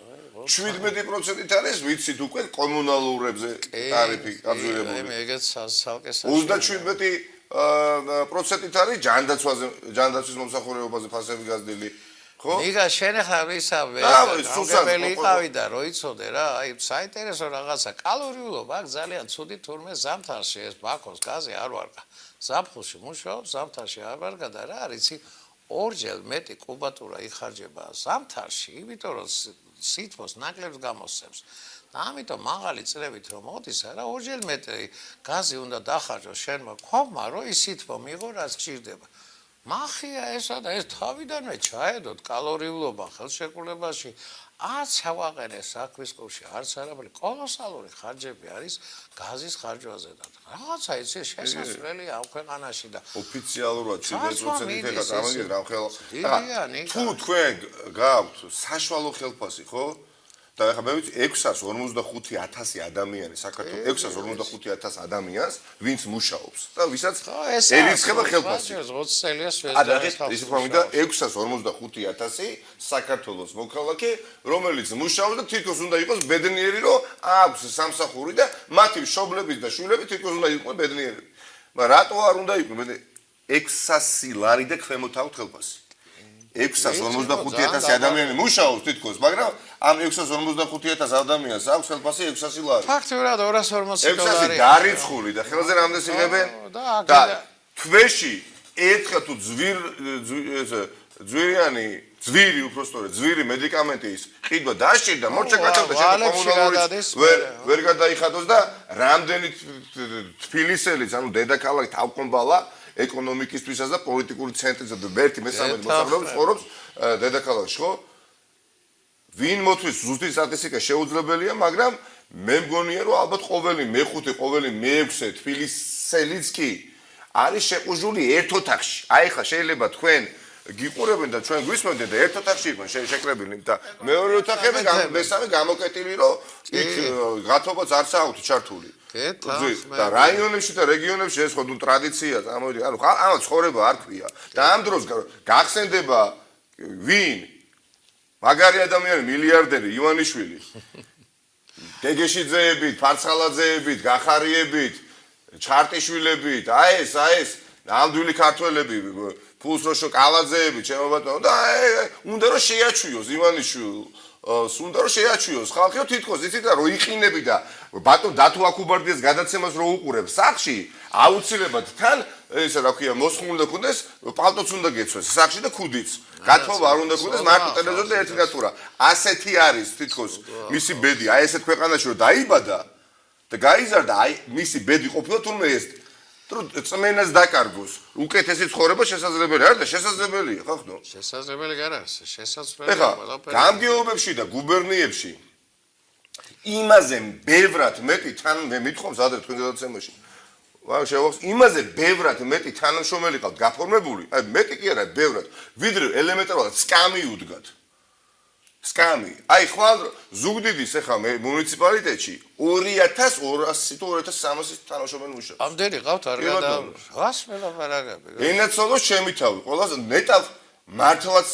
B: 17%-ით არის ვიცით უკვე კომუნალურებზე ტარიფი გაზრდილი.
A: მე ეგეც სალკე
B: 37%-ით არის ჯანდაცვის მომსახურებაზე ფასები გაზრდილი. ხო?
A: იგა შენ ხარ ისა გამგებელი იყავი და რო იცოდე რა, აი საინტერესო რაღაცა კალორიულობა აქ ძალიან ცუდი თურმე ზამთარში ეს ბაქოს გაზი არ ვარგა. ზაფხულში მუშაობს, ზამთარში არ ვარგა და რა არის იცი ორჯერ მეტი კუბატურა იხარჯება ზამთარში, იმიტომ რომ სითბოს ნაკლებს გამოსცემს. ამიტომ მაღალი წლებით რომ მოდის არა ორჯერ მეტრი გაზი უნდა დახარჯოს შენმა ქვაბმა რომ ისით მომიღო რაც გჭირდება მახია ესა და ეს თავიდანვე ჩაედოთ კალორიულობა ხელშეკრულებაში არც ავაყენეს საქმის ყურში არც არაფერი კოლოსალური ხარჯები არის გაზის ხარჯვაზე და რაღაცა იცი შესაძლებელია ამ ქვეყანაში და
B: ოფიციალურად 70%-ით ეხა გამიგეთ რა ხელა
A: დიდიანი
B: თუ თქვენ გაქვთ საშუალო ხელფასი ხო და ეხა მე ვიცი 655,000 ადამიანი საქართველოს 655,000 ადამიანს ვინც მუშაობს და ვისაც ერიცხება ხელფასი
A: 20 წელია
B: ის მომიდა 655,000 საქართველოს მოქალაქე რომელიც მუშაობს და თვითონ უნდა იყოს ბედნიერი რომ აქვს სამსახური და მათი მშობლები და შვილები თვითონ უნდა იყვნენ ბედნიერები მაგრამ რატო არ უნდა იყვნენ 600 ლარი და ქვემოთავთ ხელფასი 655,000 ადამიანი მუშაობს თითქოს, მაგრამ ამ 655,000 ადამიანს აქვს ხელფასი 600 ლარი.
A: ფაქტიურად 240 დოლარი.
B: 600 დარიცხული და ხელზე რამდენს იღებენ? და თვეში ერთხელ თუ ძვირი უბრალოდ ძვირი მედიკამენტის ყიდვა დასჭირდა, მორჩა გაჩაღდა შენ კომუნალურიც ვერ გადაიხადოს და რამდენი თბილისელიც, ანუ დედაქალაქი თავკომბალა ეკონომიკისთვისაც და პოლიტიკური ცენტრისა და ერთი მესამედი მოსახლეობის ცხოვრობს დედაქალაქში, ხო? ვინ მოთვის ზუსტი სტატისტიკა შეუძლებელია, მაგრამ მე მგონია რომ ალბათ ყოველი მეხუთე, ყოველი მეექვსე თბილისელიც კი არის შეყუჟული ერთ ოთახში. აი ხა შეიძლება თქვენ გიყურებენ და ჩვენ გვისმენთ და ერთ ოთახში იყვნენ შეკრებილი და მეორე ოთახები მესამე გამოკეტილი რომ იქ გათობაც არც აქვთ ჩართული. და რაიონებში და რეგიონებში ეს ხო ტრადიცია წამოვიდი ანუ ამას ცხოვრება არ ქვია და ამ დროს გახსენდება ვინ მაგარი ადამიანი მილიარდერი ივანიშვილი გეგეშიძეებით ფარცხალაძეებით გახარიებით ჩარტიშვილებით აი ეს ნამდვილი ქართველები ფულს რო შოკალაძეებით ჩემო ბატონო და უნდა რომ შეაჩვიოს ივანიშვილს უნდა რომ შეაჩვიოს ხალხი თითქოს იცით რა რო იყინები და ბატონ დათო აკუბარდიას გადაცემას რო უყურებ სახში აუცილებლად თან ესა რა ქვია მოსხმული და ქონდეს პალტოც უნდა გეცვეს სახში და ქუდიც გათხოვა არ უნდა ქონდეს მარტო ტელევიზორზე ერთი ნატურა ასეთი არის თითქოს მისი ბედი აი ესეთ ქვეყანაში რო დაიბადა და გაიზარდა აი მისი ბედი ყოფილა თურმე ეს რომ წმენას დაკარგოს უკეთესი ცხოვრება შესაძლებელი არ და შესაძლებელია ხო ხო
A: შესაძლებელი არ არის შესაძლებელია
B: ყველაფერი გამგეობებში და გუბერნიებში იმაზე ბევრად მეტი თან მე მithkhom ზადე თქვენ გადაცემაში ვარ შევახს იმაზე ბევრად მეტი თანამშრომელი ყავთ გაფორმებული აი მეტი კი არა ბევრად ვიდრე ელემენტარულად სკამი უდგათ სკამი აი ხვალ ზუგდიდის ახლა მე მუნიციპალიტეტში 2200 თუ 2300 თანამშრომელი მუშაობს
A: ამდენი ყავთ არ გადა რას მელაპარაკები
B: ენაცოლოს ჩემი თავი ყველაზე ნეტავ მართლაც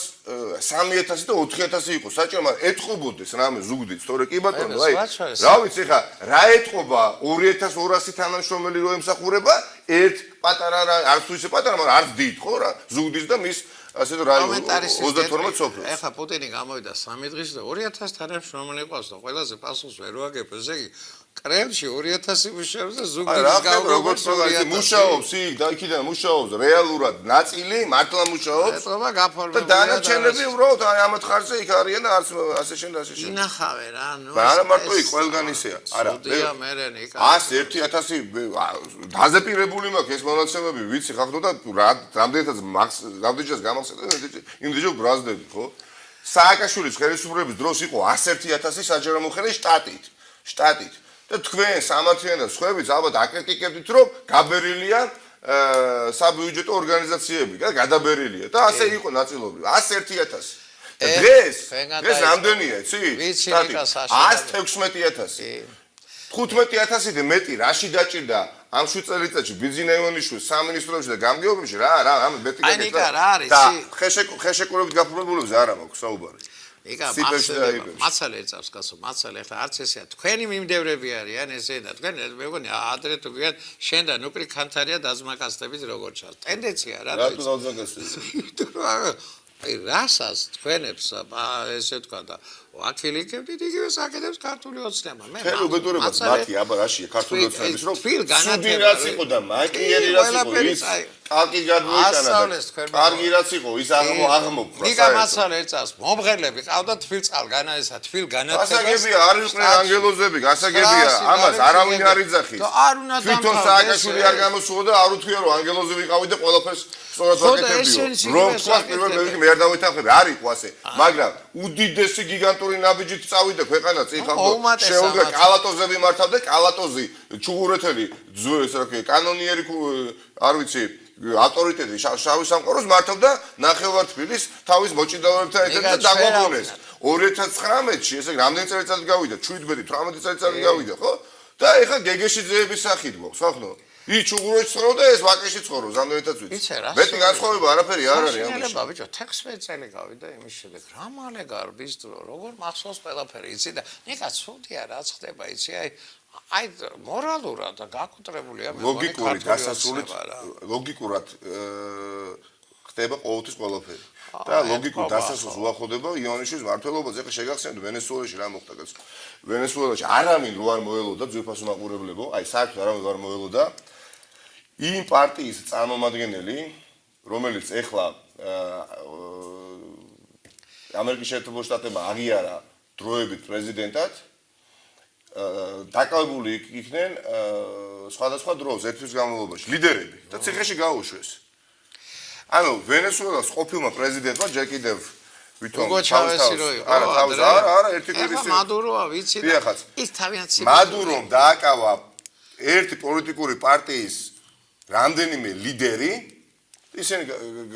B: 3000 და 4000 იყო საჭირო მაგრამ ეთყობოდეს რამე ზუგდიდს თორე კი ბატონო აი რა ვიცი ხა რა ეთყობა 2200 თანამშრომელი რო ემსახურება ერთ პატარა არც თუ ისე პატარა მაგრამ არც დიდ ხო რა ზუგდიდს და მის ასე რომ რაიონი 32 სოფელს
A: ეხლა პუტინი გამოვიდა 3 დღის და 2000 თანამშრომელი ყავს და ყველაზე პასუხს ვერ ვაგებ ესე იგი კრემლში 2000 მუშაობს და ზუგდიდის
B: როგორც მუშაობს იქ და იქიდან მუშაობს რეალურად ნაწილი მართლა მუშაობს
A: ეთყობა გაფორმებული
B: და დანარჩენები უბრალოდ აი ამათ ხარჯზე იქ არიან და არც ასე შენ და ასე შენ
A: ინახავე რა ნუ
B: არა მარტო იქ ყველგან ისეა არა
A: სტუდია მერენი იქ
B: 1000 დაზეპირებული მაქვს ეს მონაცემები ვიცი ხახდო და რამდენჯერაც გამახსენდა იმდენჯერ ბრაზდები ხო სააკაშვილის ხელისუფლების დროს იყო 101000 საჯარო მომხრე შტატით და თქვენ სამართლიან და სხვაებიც ალბათ აკრიტიკებდით რომ გაბერილია საბიუჯეტო ორგანიზაციები და გადაბერილია და ასე იყო ნაწილობრივ 101000 და დღეს რამდენია იცი 116000 15000-ზე მეტი რაში დაჭირდა ამ 7 წელიწადში ბიზინა ივანიშვილის სამინისტროში და გამგეობებში რა ამ მეტი
A: გაკეთდა
B: და ხეშეკურებით გაფორმებულებზე არა მაქვს საუბარი
A: იგა მაცალე ეწავს კაცო მაცალე ახლა არც ესეა თქვენი მიმდევრები არიან ესე და თქვენ მე მგონი ადრე თუ გიგან შენ და ნუკრი ხანთარია დაზმაკაცდებით როგორ ჩავს ტენდენცია რა
B: რატო დაზმაკაცდები
A: აი რასაც თქვენებს ესე თქვა და ვაქილიკებდით იგივე საკეთებს ქართული ოცნება. მე
B: თელ უბედურებას მათი აბა რაშია ქართული ოცნების რომ სუდი რაც იყო და მაკიერი რაც იყო ის კალკი გადმოიტანა და კარგი რაც იყო ის აღმოფხვრა.
A: ნიკა მასალე წავს მომღერლები ყავდა თბილწალგანა ესა თბილგანათება.
B: გასაგებია არ იყვნენ ანგელოზები, გასაგებია ამას არავინ არ იძახის. თვითონ სააკაშვილი არ გამოსულა და არ უთქვია რომ ანგელოზები ვიყავით და ყველაფერს სწორად ვაკეთებდიო. რომ თქვა პირველ მე არ დავეთანხმები, არ იყო ასე, მაგრამ უდიდესი გიგანტური ნაბიჯით წავიდა ქვეყანა წინ ხალხო. შეუდგა კალატოზები მართავდა, კალატოზი ჩუღურეთელი ესე რა ქვია, კანონიერი არ ვიცი ავტორიტეტი შავი სამყაროს მართავდა ნახევართბილის თავის მოჭიდავეებთან ერთად და დაგვაგონეს 2019-ში ესე რამდენი წელიწადი გავიდა 17-18 წელიწადი გავიდა ხო და ეხა გეგეშიძეების სახით გვაქვს ხო ის ჩუღურეთში ცხოვრობ და ეს ვაკეში ცხოვრობს რამდენითაც ვიცი მეტი განსხვავება არაფერი არ არის
A: ამაში ბიჭო 16 წელი გავიდა იმის შემდეგ რა მალე გარბის დრო როგორ მახსოვს ყველაფერი იცი და ნიკა ცუდია რაც ხდება იცი აი მორალურად და გაკუთრებულია მე
B: ლოგიკური დასასრულით ლოგიკურად ხდება ყოველთვის ყველაფერი და ლოგიკურ დასასრულს უახლოვდება იონიშვილის მმართველობაზე ეხლა შეგახსენებთ ვენესუელაში რა მოხდა კაცო ვენესუელაში არავინ რო არ მოელოდა ძვირფასო მაყურებლებო აი საერთოდ არავინ არ მოელოდა იმ პარტიის წარმომადგენელი რომელიც ეხლა ამერიკის შეერთებულ შტატებმა აღიარა დროებით პრეზიდენტად დაკავებული იქნენ სხვადასხვა დროს ერთვის განმავლობაში ლიდერები და ციხეში გაუშვეს. ანუ ვენესუელას ყოფილმა პრეზიდენტმა ჯერ კიდევ ვითომ არა ერთი კვირის
A: წინ მადუროა ვიცი და ის თავიანთი
B: მადურომ დააკავა ერთი პოლიტიკური პარტიის რამდენიმე ლიდერი ისინი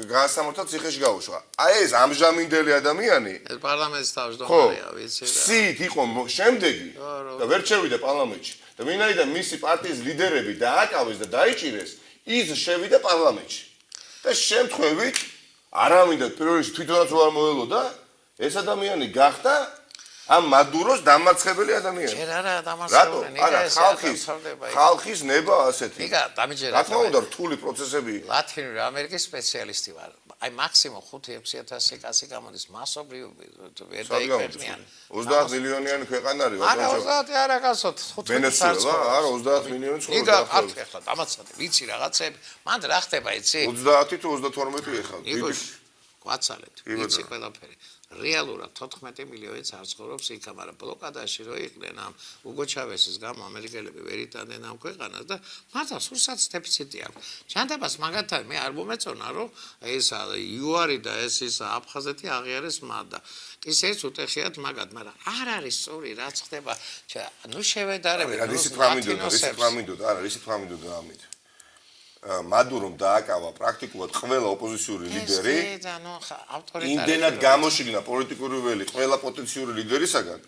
B: გაასამართლად ციხეში გაუშვა. აი ეს ამჟამინდელი ადამიანი
A: ეს პარლამენტის თავმჯდომარეა, ვიცი რა.
B: სით იყო შემდეგი და ვერ შევიდა პარლამენტში. და ვინაიდან მისი პარტიის ლიდერები დააკავეს და დაიჭირეს, ის შევიდა პარლამენტში. და შემთხვევით არავინ და პირველ რიგში თვითონაც არ მოელოდა, ეს ადამიანი გახდა ამ მადუროს დამარცხებელი ადამიანი.
A: ჯერ არა დამარცხებული,
B: ნიკა ეს ხალხის ნება ასეთი.
A: ნიკა დამიჯერა.
B: რა თქმა უნდა რთული პროცესები.
A: ლათინური ამერიკის სპეციალისტი ვარ. აი მაქსიმუმ 5-6 კაცი გამოდის მასობრივ ვერ დაიკვეთნიან.
B: 30 მილიონიანი ქვეყანა არის
A: არა 30 არა კაცო 15
B: ვენესუელა არა 30 მილიონი ცხოვრობს.
A: ნიკა არც ეხლა დამაცადე ვიცი რაღაცები. მანდ რა ხდება იცი?
B: 30 თუ 32 ეხლა.
A: იგოშ ყვაცალეთ ვიცი ყველაფერი. რეალურად 14 მილიონიც არ ცხოვრობს იქ, მაგრამ ბლოკადაში რო იყვნენ ამ უგო ჩავესის გამო ამერიკელები ვერ იტანდნენ ამ ქვეყანას და მართლა სულსაც დეფიციტი აქვს. ჯანდაბას მაგათთან მე არ მომეწონა რომ ეს იუარი და ეს ის აფხაზეთი აღიარეს მანდა. ის ეს უტეხიათ მაგათ, მაგრამ არ არის სწორი რაც ხდება. ნუ შევედარებით
B: რისი თქმა მინდოდა ამით. მადურომ დააკავა პრაქტიკულად ყველა ოპოზიციური ლიდერი. იმდენად გამოშიგნა პოლიტიკური ველი ყველა პოტენციური ლიდერისაგან.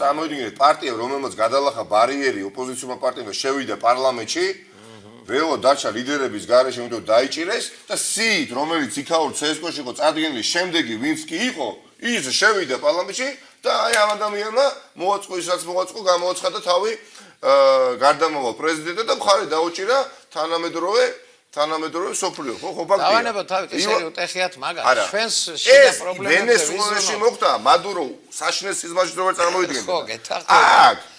B: წარმოიდგინეთ პარტია რომელმაც გადალახა ბარიერი ოპოზიციურმა პარტიამ შევიდა პარლამენტში. ველო დარჩა ლიდერების გარეშე იმიტომ დაიჭირეს და სით რომელიც იქაურ CSGO-ში იყო წარდგენილი შემდეგი ვინც კი იყო ის შევიდა პარლამენტში და აი ამ ადამიანმა მოაწყო ისაც მოაწყო გამოაცხადა თავი გარდამავალ პრეზიდენტად და მხარი დაუჭირა თანამედროვე სოფლიო ხო ფაქტია
A: დავანება თავი კისერი უტეხიათ მაგას ჩვენს შიდა პრობლემებს
B: ვენესუელაში მოხდა მადურო საშინელ სიზმარში როგორ წარმოვიდგენთ
A: ხო გეთახმებით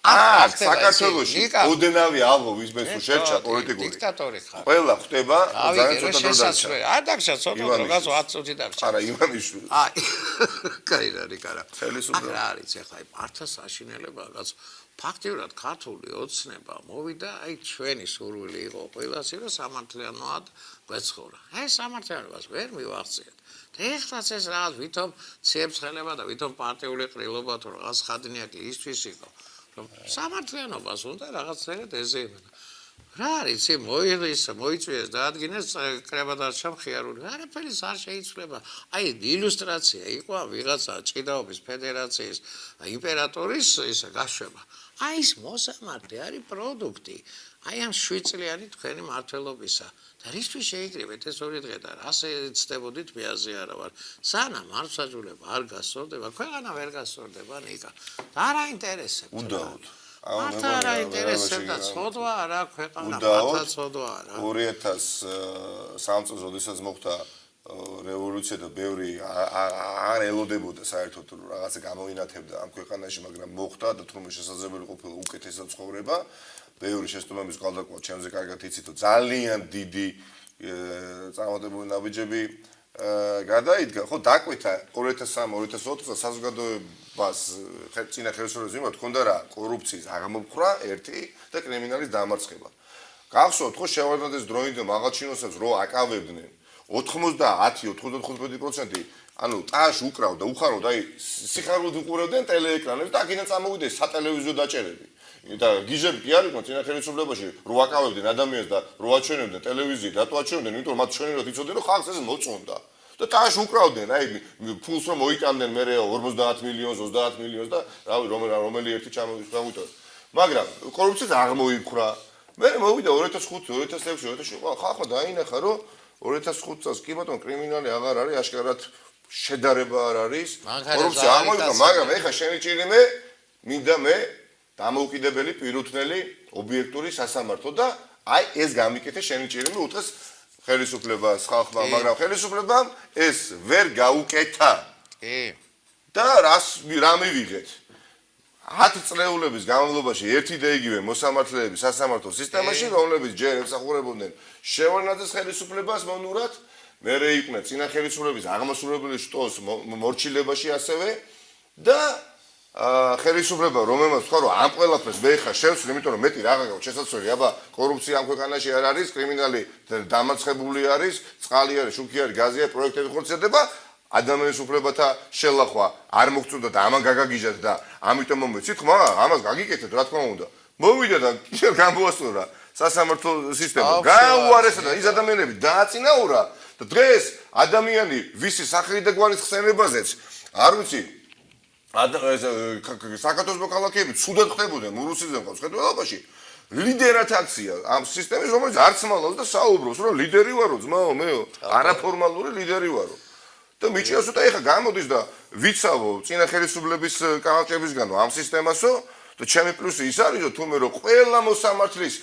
B: საქართველოში ოდენავი ალბო ვისმენს თუ შერჩა პოლიტიკური
A: დიქტატორი ხარ
B: ყველა ხდება ძალიან ცოტა დრო დარჩა
A: არ დაგშა ცოტა დრო გასო 10 წუთი დაგშა
B: არა ივანიშვილი
A: აი კაირარი კარა ხელისუფლება რა არის ახლა აი მართლა საშინელება გასო ფაქტიურად ქართული ოცნება მოვიდა აი ჩვენი სურვილი იყო ყველასი რომ სამართლიანად გვეცხოვრა აი სამართლიანობას ვერ მივახციეთ და ეხლაც ეს რაღაც ვითომ ციებცხელება და ვითომ პარტიული ყრილობა თუ რაღაც ხადნიაკი ისთვის იყო რომ სამართლიანობას უნდა რაღაცნაირად ეზეიმენა რა არის მოიწვიეს დაადგინეს კრებადარჩა მხიარული არაფერი არ შეიცვლება აი ილუსტრაცია იყო ვიღაცა ჭიდაობის ფედერაციის იმპერატორის ისა გაშვება აი ეს მოსამართლე არის პროდუქტი აი ამ 7 წლიანი თქვენი მართლობისა და რისთვის შეიკრიბეთ ეს 2 დღე და ასე ცდებოდით მე აზე არა ვარ სანამ მართლმსაჯულება არ გასწორდება ქვეყანა ვერ გასწორდება ნიკა არ აინტერესებს
B: უდაოდ
A: არ აინტერესებდა ცოდვა არა ქვეყანა მართლა ცოდვა არა
B: 2003 წელს როდესაც მოხდა რევოლუცია და ბევრი არ ელოდებოდა საერთოდ რაღაცა გამოინათებდა ამ ქვეყანაში, მაგრამ მოხდა და თუმცა შესაძლებელი ყოფილა უკეთესად ცხოვრება. ბევრი შეცდომების კვალდაკვალ ჩემზე კარგად იცით, ძალიან დიდი წარმატებული ნაბიჯები გადაიდგა. ხო, დაკვეთა 2003-2004 წელს საზოგადოებას წინა ხელისუფლების მიმართ ჰქონდა რა კორუფციის აღმოფხვრა ერთი და კრიმინალის დამარცხება. გახსოვთ, ხო, შევარდნაძის დროინდელ მაღალჩინოსებს რო აკავებდნენ 90-95% ანუ ტაშ უკრავდა, უხარო და აი სიხარულით უყურებდნენ ტელეეკრანებს და აქედან წამოვიდა სატელევიზიო დაჭერები. და გიჟები კი არ იყვნენ წინა ხელისუფლებაში რო აკავებდნენ ადამიანს და რო აჩვენებდნენ ტელევიზიით, რატო აჩვენებდნენ? იმიტომ რომ მათ ჩვენებად იცოდნენ რომ ხალხს ეს მოწონდა. და ტაშ უკრავდნენ, აი ფულს რომ მოიტანდნენ მერე 50 მილიონს, 30 მილიონს და რავი რომელი ერთი ჩამოვიტანეს. მაგრამ კორუფციას აღმოიფხრა. მე მოვიდა 2005, 2006, 2007 ხალხმა დაინახა რომ 2005 წელს კი ბატონო კრიმინალი აღარ არის, აშკარად შედარება არ არის. კორუფცია აღმოიფრა, მაგრამ ეხა შენი ჭირიმე მინდა მე დამოუკიდებელი, პირუთვნელი, ობიექტური სასამართლო და აი ეს გამიკეთე შენი ჭირიმე უთხრეს ხელისუფლებას ხალხმა, მაგრამ ხელისუფლებამ ეს ვერ გაუკეთა. კი. და რა მივიღეთ? 10 წლეულების განმავლობაში ერთი და იგივე მოსამართლეები სასამართლო სისტემაში, რომლებიც ჯერ ემსახურებოდნენ შევარდნაძის ხელისუფლებას მონურად, მერე იყვნენ წინა ხელისუფლების აღმასრულებელი შტოს მორჩილებაში ასევე და ხელისუფლება რომელმაც თქვა რომ ამ ყველაფერს მე ხა შევსვი, იმიტომ რომ მეტი რა გაგაქვს შესაძლებელი, აბა კორუფცია ამ ქვეყანაში არ არის, კრიმინალი დამარცხებული არის, წყალი არის, შუქი არის, გაზი არის, პროექტები ხორციელდება. ადამიანის უფლებათა შელახვა არ მოგწონდა და ამან გაგაგიჟათ და ამიტომ მომეცით ხმა ამას გაგიკეთეთ რა თქმა უნდა მოვიდა და კიდევ გამოასწორა სასამართლო სისტემა გაუარესა და ის ადამიანები დააწინაურა და დღეს ადამიანი ვისი სახელი და გვარის ხსენებაზეც არ ვიცი საქართველოს მოქალაქეები ცუდად ხდებოდნენ მურუსიძემ ყავს ხედველობაში ლიდერად აქცია ამ სისტემის რომელიც არც მალავს და საუბრობს რომ ლიდერი ვარო ძმაო მეო არაფორმალური ლიდერი ვარო და მიჭიოს და ეხა გამოდის და ვიცავო წინა ხელისუფლების კანონებისგანო ამ სისტემასო და ჩემი პლუსი ის არის რომ თუმე რომ ყველა მოსამართლის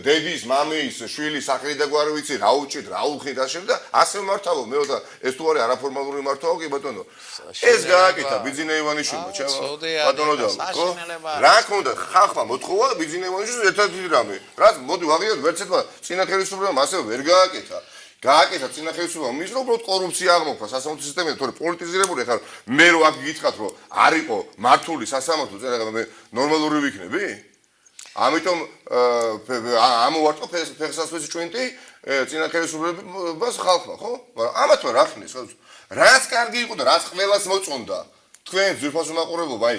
B: დედის, მამის, შვილის სახელი და გვარი ვიცი რა უჭით, რა უხით ასე და ასე მართავო მეო და ეს თუ არის არაფორმალური მართავო კი ბატონო ეს გააკეთა ბიძინა ივანიშვილმა ჩემო ბატონო და ხო რა ქონდა ხალხმა მოთხოვა ბიძინა ივანიშვილს ერთადერთი რამე რაც მოდი ვაღიაროთ ვერცერთმა წინა ხელისუფლებამ ასევე ვერ გააკეთა გააკეთა წინა ხელისუფლებამ მის რომ უბრალოდ კორუფცია აღმოფხვრა სასამართლო სისტემაში თორე პოლიტიზირებული ხარ მე რო აქ გითხრათ რომ არ იყო მართული სასამართლო მე ნორმალური ვიქნები ამიტომ ამოვარტყო ფეხსაცმლის ჭვინტი წინა ხელისუფლებას ხალხმა ხო მაგრამ ამათმა რა ხნეს რაც კარგი იყო და რაც ყველას მოწონდა თქვენ ძვირფასო მაყურებლობა აი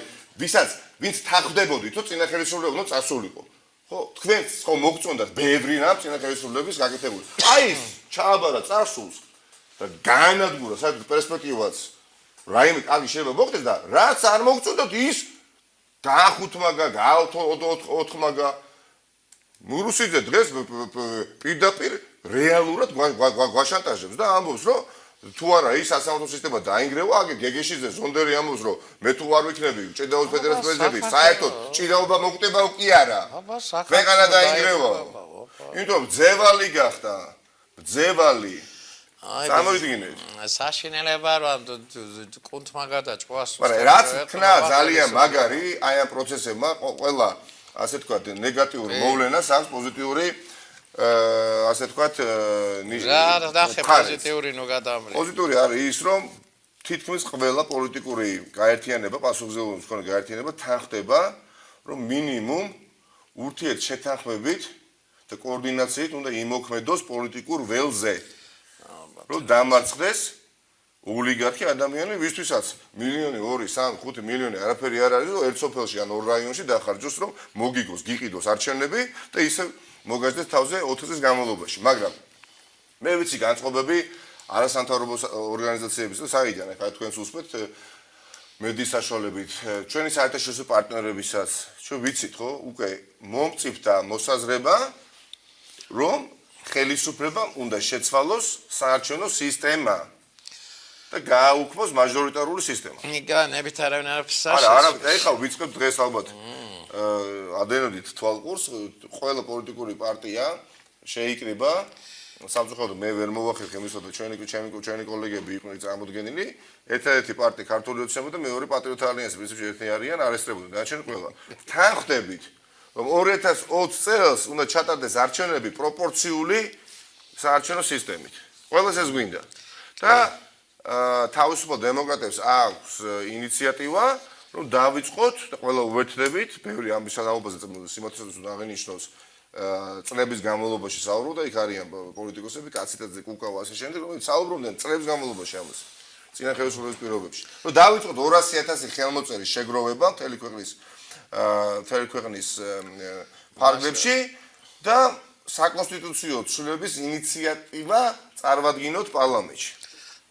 B: ვინც თანხდებოდით რომ წინა ხელისუფლება უნდა წასულიყო ხო თქვენს ხო მოგწონდათ ბევრი რამ წინა ხელისუფლების გაკეთებული აი ჩააბარა წარსულს და განადგურა საერთოდ პერსპექტივაც რაიმე კარგი შეიძლება მოხდეს და რაც არ მოგწონდათ ის გაახუთმაგა გაოთხმაგა მურუსიძე დღეს პირდაპირ რეალურად გვაშანტაჟებს და ამბობს რომ თუ არა ის სასამართლო სისტემა დაინგრევა აგე გეგეშიძე ზონდერი ამბობს რომ მე თუ არ ვიქნები ჭიდაობის ფედერაციის პრეზიდენტი საერთოდ ჭიდაობა მოკვდება კი არა ქვეყანა დაინგრევა იმიტომ ძევალი გახდა ძევალი სამოვიდგინეთ
A: საშინელება რომ კუნთმა გადაჭყვას
B: მაგრამ რაც თქნა ძალიან მაგარი აი ამ პროცესებმა ყველა ასე თქვათ ნეგატიური მოვლენას აქვს პოზიტიური ასე თქვათ
A: რა ნახე პოზიტიური ნუ გადამრე
B: პოზიტიური არის ის რომ თითქმის ყველა პოლიტიკური გაერთიანება პასუხისმგებლობის მქონე გაერთიანება თანხდება რომ მინიმუმ ურთიერთ შეთანხმებით და კოორდინაციით უნდა იმოქმედოს პოლიტიკურ ველზე რომ დამარცხდეს ოლიგარქი ადამიანი ვისთვისაც მილიონი 2 3 5 მილიონი არაფერი არ არის რომ ერთ სოფელში ან ორ რაიონში დახარჯოს რომ მოგიგოს გიყიდოს არჩევნები და ისე მოგაждდეს თავზე 4 წლის განმავლობაში მაგრამ მე ვიცი განწყობები არასამთავრობო ორგანიზაციების და საიდან ახლა თქვენს უსმენთ მედიის საშუალებით ჩვენი საერთაშორისო პარტნიორებისაც ჩვენ ვიცით ხო უკვე მომწიფდა მოსაზრება რომ ხელისუფლებამ უნდა შეცვალოს საარჩევნო სისტემა და გააუქმოს მაჟორიტარული სისტემა.
A: ნიგანებით არავინ არ
B: არა, ეხლა ვიწყებ დღეს ალბათ ადენოდით თვალყურს, ყველა პოლიტიკური პარტია შეიკრიბა სამწუხაროდ მე ვერ მოვახერხე იმისო და ჩვენი კოლეგები იყვნენ წარმოდგენილი ერთ-ერთი პარტია ქართული ოცნებობა და მეორე პატრიოტთა ალიანსი პრინციპში ერთნი არიან არესტრებოდნენ დანარჩენი ყველა თან ხვდებით რომ 2020 წელს უნდა ჩატარდეს არჩევნები პროპორციული საარჩევნო სისტემით ყველას ეს გვინდა და თავისუფალ დემოკრატებს აქვს ინიციატივა რომ დავიწყოთ და ყველა უერთდებით ბევრი ამის საუბარზე სიმართლესაც უნდა აღინიშნოს წლების განმავლობაში საუბრობდა იქ არიან პოლიტიკოსები კაციტაძე კუკავა ასე შემდეგ რომელიც საუბრობდნენ წლების განმავლობაში ამას წინა ხელისუფლების პირობებში რომ დავიწყოთ 200,000 ხელმოწერის შეგროვება მთელი ქვეყნის ფარგლებში და საკონსტიტუციო ცვლილების ინიციატივა წარმატგინოთ პარლამენტში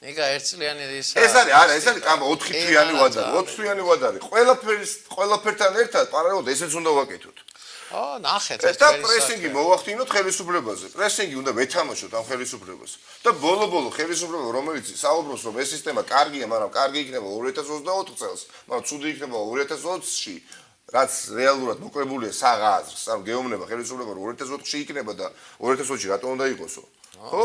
A: ნიკა ერთწლიანი
B: ეს არის არა ეს არის 4 თვიანი ვადარი ყველაფერთან ერთად პარალელურად ესეც უნდა ვაკეთოთ
A: ნახეთ
B: და პრესინგი მოვახდინოთ ხელისუფლებაზე პრესინგი უნდა ვეთამაშოთ ამ ხელისუფლებას და ბოლო ხელისუფლება რომელიც საუბრობს რომ ეს სისტემა კარგია მაგრამ კარგი იქნება 2024 წელს მაგრამ ცუდი იქნება 2020-ში რაც რეალურად მოკლებულია საღაზრს ან გეუბნება ხელისუფლება რომ 2024-ში იქნება და 2020-ში რატომ უნდა იყოსო ხო?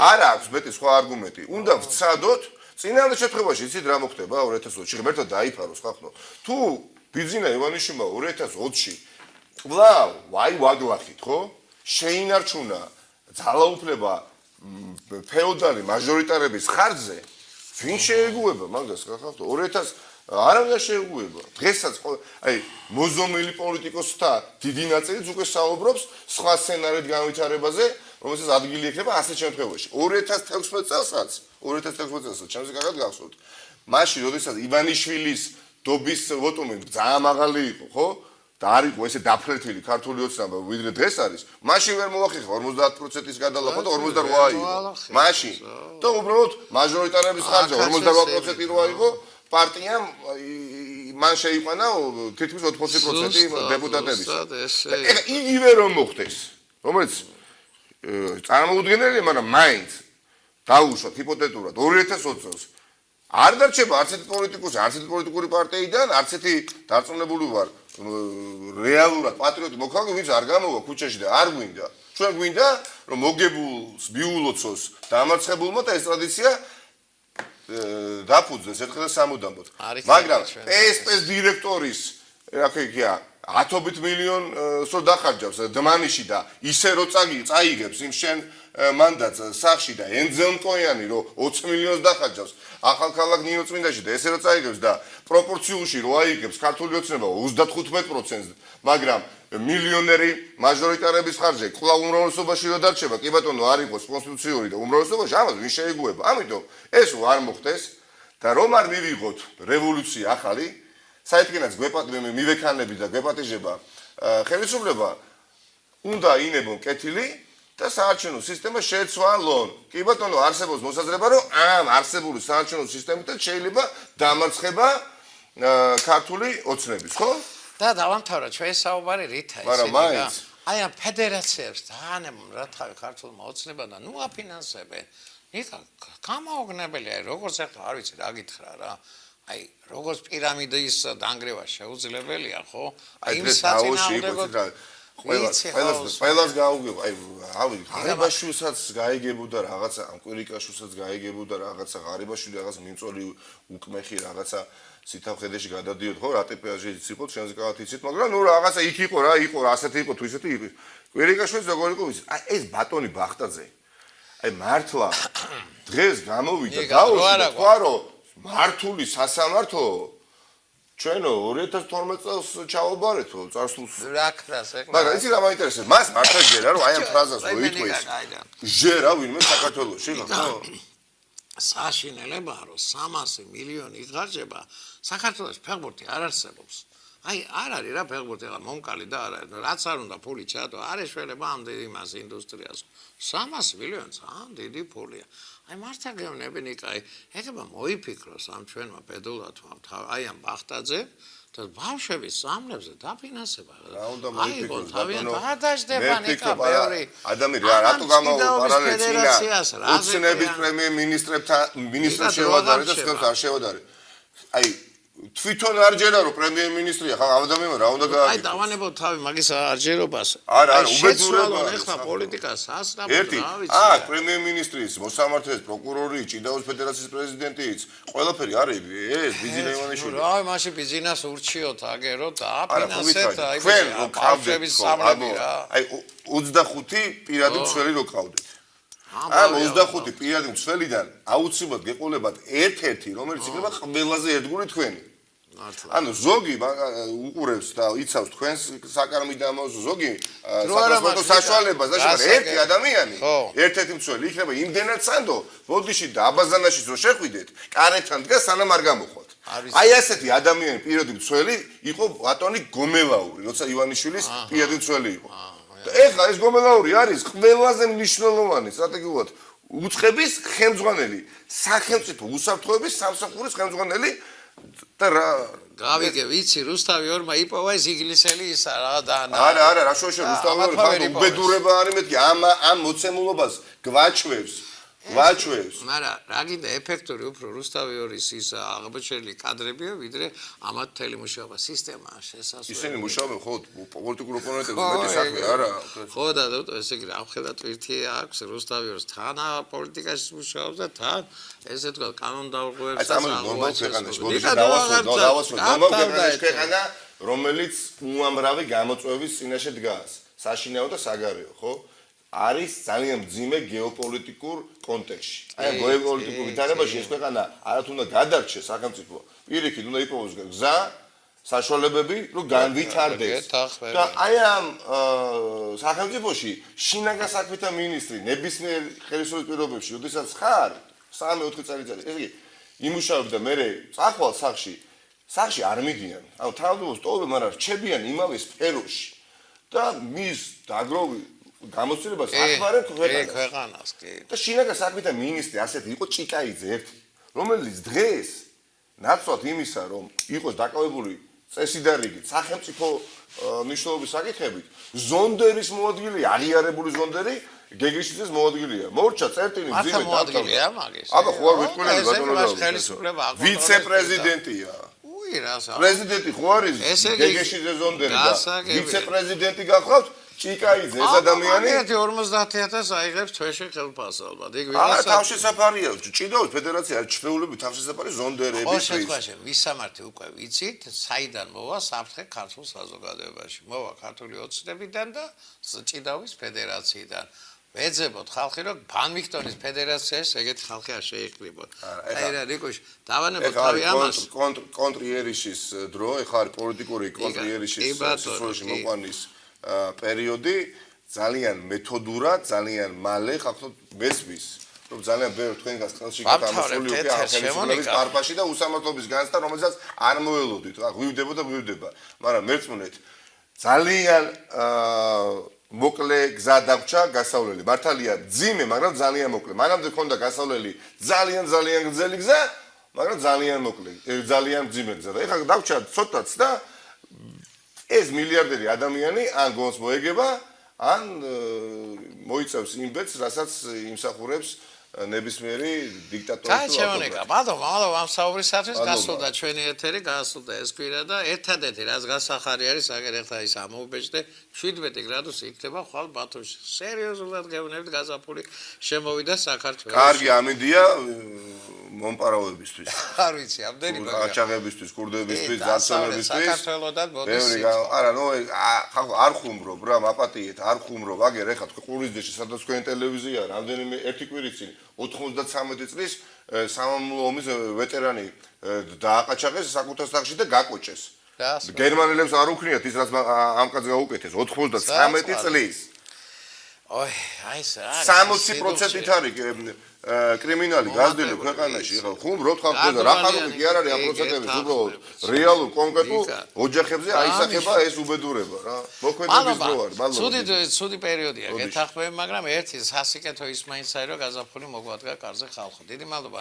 B: არა აქვს მეტი სხვა არგუმენტი. უნდა ვცადოთ, წინანდ შემთხვევაში იცით რა მოხდება 2020-ში, ღმერთო დაიფაროს ხახნო. თუ ბიძინა ივანიშვილმა 2020-ში ვაი ვაგლახით, ხო? შეინარჩუნა ძალაუფლება ფეოდალი მაჟორიტარების ხარჯზე, ვინ შეეგუება მაგას ხახნო? 2000 არავინ შეეგუება. დღესაც აი მოზომილი პოლიტიკოსთა დიდი ნაწილიც უკვე საუბრობს სხვა სცენარით განვითარებაზე რომელსაც ადგილი ექნება ასეთ შემთხვევაში 2016 წელსაც ჩემს კარგად გახსოვთ მაშინ როდესაც ივანიშვილის დობის ვოტუმი ძალიან მაღალი იყო ხო და არ იყო ესე დაფლეთილი ქართული ოცნება ვიდრე დღეს არის მაშინ ვერ მოახერხა 50%-ის გადალახვა და 48 იყო მაშინ და უბრალოდ მაჟორიტარების ხარჯზე 48% როა იყო პარტიამ მან შეიყვანა თითქმის 80% დეპუტატების ეხლა იგივე რომ მოხდეს რომელიც წარმოუდგენელია, მაგრამ მაინც დაუშვათ ჰიპოთეტურად 2020 წელს არ დარჩება არც ერთი პოლიტიკოსი, არც ერთი პოლიტიკური პარტიიდან, არც ერთი დარწმუნებული ვარ რეალურად პატრიოტი მოქალაქე, ვინც არ გამოვა ქუჩაში და არ გვინდა. ჩვენ გვინდა რომ მოგებულს მიულოცოს დამარცხებულმა და ეს ტრადიცია დაფუძნდეს ერთხელ და სამუდამოდ. მაგრამ PSP-ს დირექტორის რა ქვია ათობით მილიონს რო დახარჯავს დმანიში და ისე რო წაიგებს იმ შენ მანდატს სახში და ენძელმკოიანი რო 20 მილიონს დახარჯავს ახალქალაქ ნინოწმინდაში და ესე რო წაიგებს და პროპორციულში რო აიგებს ქართული ოცნება 35%-ს მაგრამ მილიონერი მაჟორიტარების ხარჯზე კვლავ უმრავლესობაში რო დარჩება კი ბატონო არ იყოს კონსტიტუციური და უმრავლესობაში ამას ვინ შეეგუება ამიტომ ეს არ მოხდეს და რომ არ მივიღოთ რევოლუცია ახალი საერთგენაც მივექანები და გვეპატიჟება ხელისუფლება უნდა ინებონ კეთილი და საარჩევნო სისტემა შეცვალონ. კი ბატონო, არსებობს მოსაზრება, რომ ამ არსებული საარჩევნო სისტემით შეიძლება დამარცხება ქართული ოცნების, ხო?
A: და დავამთავროთ ჩვენი საუბარი რითა
B: ისე.
A: აი ამ ფედერაციებს დაანებონ რა თავი ქართულმა ოცნებამ ნუ აფინანსებენ. იქა გამაოგნებელია, როგორც ახლა არ ვიცი რა გითხრა რა. აი როგორც პირამიდის დანგრევა შეუძლებელია ხო?
B: აი ეს საწინააღმდეგოდ ყველას გაუგება. აი რავი, ღარიბაშვილსაც გაიგებოდა რაღაცა, ამ კვირიკაშვილსაც გაიგებოდა რაღაცა, ღარიბაშვილი რაღაც მიმწოლი უკმეხი რაღაცა სიტავხედეში გადადიოდ ხო? რა ტიპაჟიც იყო, ჩვენს გავთ იცით, მაგრამ ნუ რაღაცა იქ იყო რა, იყო რა, ასეთი იყო თუ ისეთი იყო. კვირიკაშვილს როგორ იყო ვიცი? აი ეს ბატონი ბახტაძე. აი მართლა დღეს გამოვიდა დაუშვი თქვა რომ მართული სასამართლო ჩვენო 2012 წელს ჩაობარეთო წარსულს
A: რაკრას ეხლა
B: მაგრამ იცი რა მაინტერესებს მას მართლა ჯერა რომ აი ამ ფრაზას რო იტყვის ჟერა ვინმე საქართველოში ხო
A: საშინელება რომ 300 მილიონი იღარჯება საქართველოს ფეხბურთი არ არსებობს აი არ არის რა ფეხბურთი ახლა მომკალი და არ არის რაც არ უნდა ფული ჩაადო არ ეშველება ამ იმას ინდუსტრიას 300 მილიონი ძალიან დიდი ფულია აი მართლა გეუბნები ნიკაი ეხება მოიფიქროს ამ ჩვენმა პედულათმა აი ამ ბახტაძე და ბავშვების სამლებზე დაფინანსება
B: რა უნდა მოიფიქროს ბატონო
A: გადაждდება ნიკა ბევრი
B: ადამიანი რატო გამოვა პარალელს წინა უცნების პრემიერ მინისტრებთან მინისტრებს შევადარი და სხვებს არ შევადარი აი თვითონ არ ჯერა რომ პრემიერ-მინისტრია, ხა ადამიანმა რა უნდა
A: აი
B: გააკეთოს?
A: დავანებოთ თავი მაგის არჯერობას.
B: არა,
A: აი,
B: უბედურება
A: შეცვალონ
B: არის,
A: ეხლა
B: ხო.
A: პოლიტიკას ასწრაფო
B: ერთი,
A: რა ვიცი.
B: პრემიერ-მინისტრის, მოსამართლეს, პროკურორი, ჭიდაოს ფედერაციის პრეზიდენტიც, ყველაფერი არის ეს ბიზინა ივანიშვილი.
A: აი მაშინ ბიზნეს ურჩიოთ, აგეროთ,
B: არა,
A: აფინანსეთ, აი
B: თქვენ რო
A: კავშირების სამლები რა.
B: აი 25 პირადი მცველი რო ყავდეთ. ამ 25 პირადი მცველიდან აუცილებლად გეყოლებათ ერთ-ერთი, რომელიც იქნება ყველაზე ერთგული თქვენი. ანუ ზოგი უყურებს და იცავს თქვენს საკარმიდამოს, ზოგი სატრანსპორტო საშუალებას და შემდგომ ერთი ადამიანი, ერთ-ერთი მცველი იქნება იმდენად სანდო, ბოდიში და აბაზანაშიც რო შეხვიდეთ, კარეთთან დგას სანამ არ გამოხვათ. აი ასეთი ადამიანი პირადი მცველი იყო ბატონი გომელაური, როცა ივანიშვილის პირადი მცველი იყო. და ეხლა ეს გომელაური არის ყველაზე მნიშვნელოვანი სტრატეგიულად უწყების ხელმძღვანელი, სახელმწიფო უსაფრთხოების სამსახურის ხელმძღვანელი და რა
A: გავიგე, ვიცი, რუსთავი ორმა იპოვა ეს ინგლისელი ისა რა და
B: არა, რა შოშე რუსთავი ორი უბედურება არის მეთქი ამ მოცემულობას გვაჩვევს.
A: მაგრამ რა გინდა ეფექტური უფრო რუსთავი ორის ის აღმოჩენილი კადრებია, ვიდრე ამათ მთელი მუშაობა სისტემა შესაძლოა.
B: ისინი მუშაობენ ხო პოლიტიკურ ოპონენტებს მეტი საქმე არა.
A: ხო და ესე იგი რა ხედა ტვირთი აქვს რუსთავი ორის თან პოლიტიკაში მუშაობს და თან ესე თქვა კანონდარღვევებს
B: და ნორმალ ქვეყანაში მოდიში ქვეყანა რომელიც უამრავი გამოწვევის წინაშე დგას საშინაო და საგარეო ხო არის ძალიან მძიმე გეოპოლიტიკურ კონტექსტში. აი გეოპოლიტიკურ ვითარებაში ეს ქვეყანა არათ უნდა გადარჩეს სახელმწიფო. პირიქით უნდა იპოვოს გზა, საშუალებები, რომ განვითარდეს. და აი ამ სახელმწიფოში შინაგან საქმეთა მინისტრი ნებისმიერ ხელისუფლების პირობებში, როდესაც ხარ 3-4 წელიწადი, ესე იგი იმუშავებ და მე წახვალ სახში არ მიდიან. ანუ თავდადიაკოს ტოვებ, მაგრამ რჩებიან იმავე სფეროში. და მის დაგროვი გამოცდილებას ახმარებ
A: ქვეყანას, კი.
B: და შინაგან საქმეთა მინისტრი ასეთი იყო ჭიკაიძე ერთი, რომელიც დღეს ნაცვლად იმისა, რომ იყოს დაკავებული წესიდარიგით, სახელმწიფო მნიშვნელობის საკითხებით, ზონდერის მოადგილე, აღიარებული ზონდერი გეგეშიძეს მოადგილეა. მორჩა წერტილი მძიმე
A: მოადგილეა მაგის.
B: აბა ხო არ ვიტყვილები ბატონო. ვიცე-პრეზიდენტია.
A: უი რასა.
B: პრეზიდენტი ხო არის გეგეშიძე ზონდერი და ვიცე-პრეზიდენტი გახლავთ ჭიკაიძე ეს ადამიანი
A: 50,000 აიღებს თვეში ხელფასს ალბათ. იქ
B: ვიღაცა თავშესაფარია, ჭიდაოს ფედერაცია ჩხეულები თავშესაფარი ზონდერები
A: ხო შემთხვევაში ვისამართი უკვე ვიცით, საიდან მოვა საფრთხე ქართულ საზოგადოებაში. მოვა ქართული ოცნებიდან და ჭიდაოს ფედერაციიდან. ვეძებოთ ხალხი რომ ბანვიქტონის ფედერაციას ეგეთი ხალხი არ შეიქმნებოდა. აი რა რიკოშ დავანებოთ თავი ამას
B: კონტრიერიშის დრო, ეხლა არის პოლიტიკური კონტრიერიშის სიცოცხლეში მოყვანის პერიოდი ძალიან მეთოდურად, ძალიან მალე ხალხო მესმის, რომ ძალიან ბევრი თქვენგანს ხელში გათამაშული უკვე ახალგაზრდების პარპაში და უსამართლობის განცდა, რომელსაც არ მოელოდით, რა გვივდება, მაგრამ მერწმუნეთ ძალიან მოკლე გზა დაგვრჩა გასავლელი. მართალია, ძიმე, მაგრამ ძალიან მოკლე. მანამდე ქონდა გასავლელი ძალიან გრძელი გზა, მაგრამ ძალიან მოკლე, ძალიან ძიმე გზა. და ეხლა დაგვრჩა ცოტაც და ეს მილიარდერი ადამიანი ან გონს მოეგება, ან მოიწევს იმ ბედს, რასაც იმსახურებს ნებისმიერი დიქტატორი.
A: ჩაჩემონიკა, მადლობა ამ საუბრისათვის გასულდა ჩვენი ეთერი, გასულდა ეს კვირა და ერთადერთი რაც გასახარი არის, აგერ ეხლა ის ამოუბეჭდე 17 გრადუსი იქნება ხვალ ბათუმში. სერიოზულად გეუბნებით გაზაფხული შემოვიდა საქართველოში.
B: კარგი ამინდია მომპარავებისთვის.
A: არ ვიცი, ამდენი მაგრამ
B: აჭაღებისთვის, კურდებისთვის, ძარცველებისთვის.
A: საქართველოდან მოდესით.
B: არა, ნუ ხალხო არ ხუმრობ რა, მაპატიეთ, არ ხუმრობ. აგერ ეხლა ყურისძეში, სადაც თქვენი ტელევიზია, რამდენიმე ერთი კვირის წინ 93 წლის სამამულო ომის ვეტერანი დააყაჩაღეს საკუთარ სახლში და გაკოჭეს. გერმანელებს არ უქნიათ ის რაც ამ კაცს გაუკეთეს 93 წლის.
A: ოი, აი ეს არის
B: 60%-ით არის კრიმინალი გაზრდილი ქვეყანაში. ეხლა ხუმრობთ ხალხო და რა ხარული კი არ არის ამ პროცენტების უბრალოდ რეალურ კონკრეტულ ოჯახებზე აისახება ეს უბედურება რა. მოქმედების დრო არის. მადლობა.
A: ცუდი პერიოდია გეთახმები, მაგრამ ერთი სასიკეთო ის მაინც არის რომ გაზაფხული მოგვადგა კარზე ხალხო. დიდი მადლობა.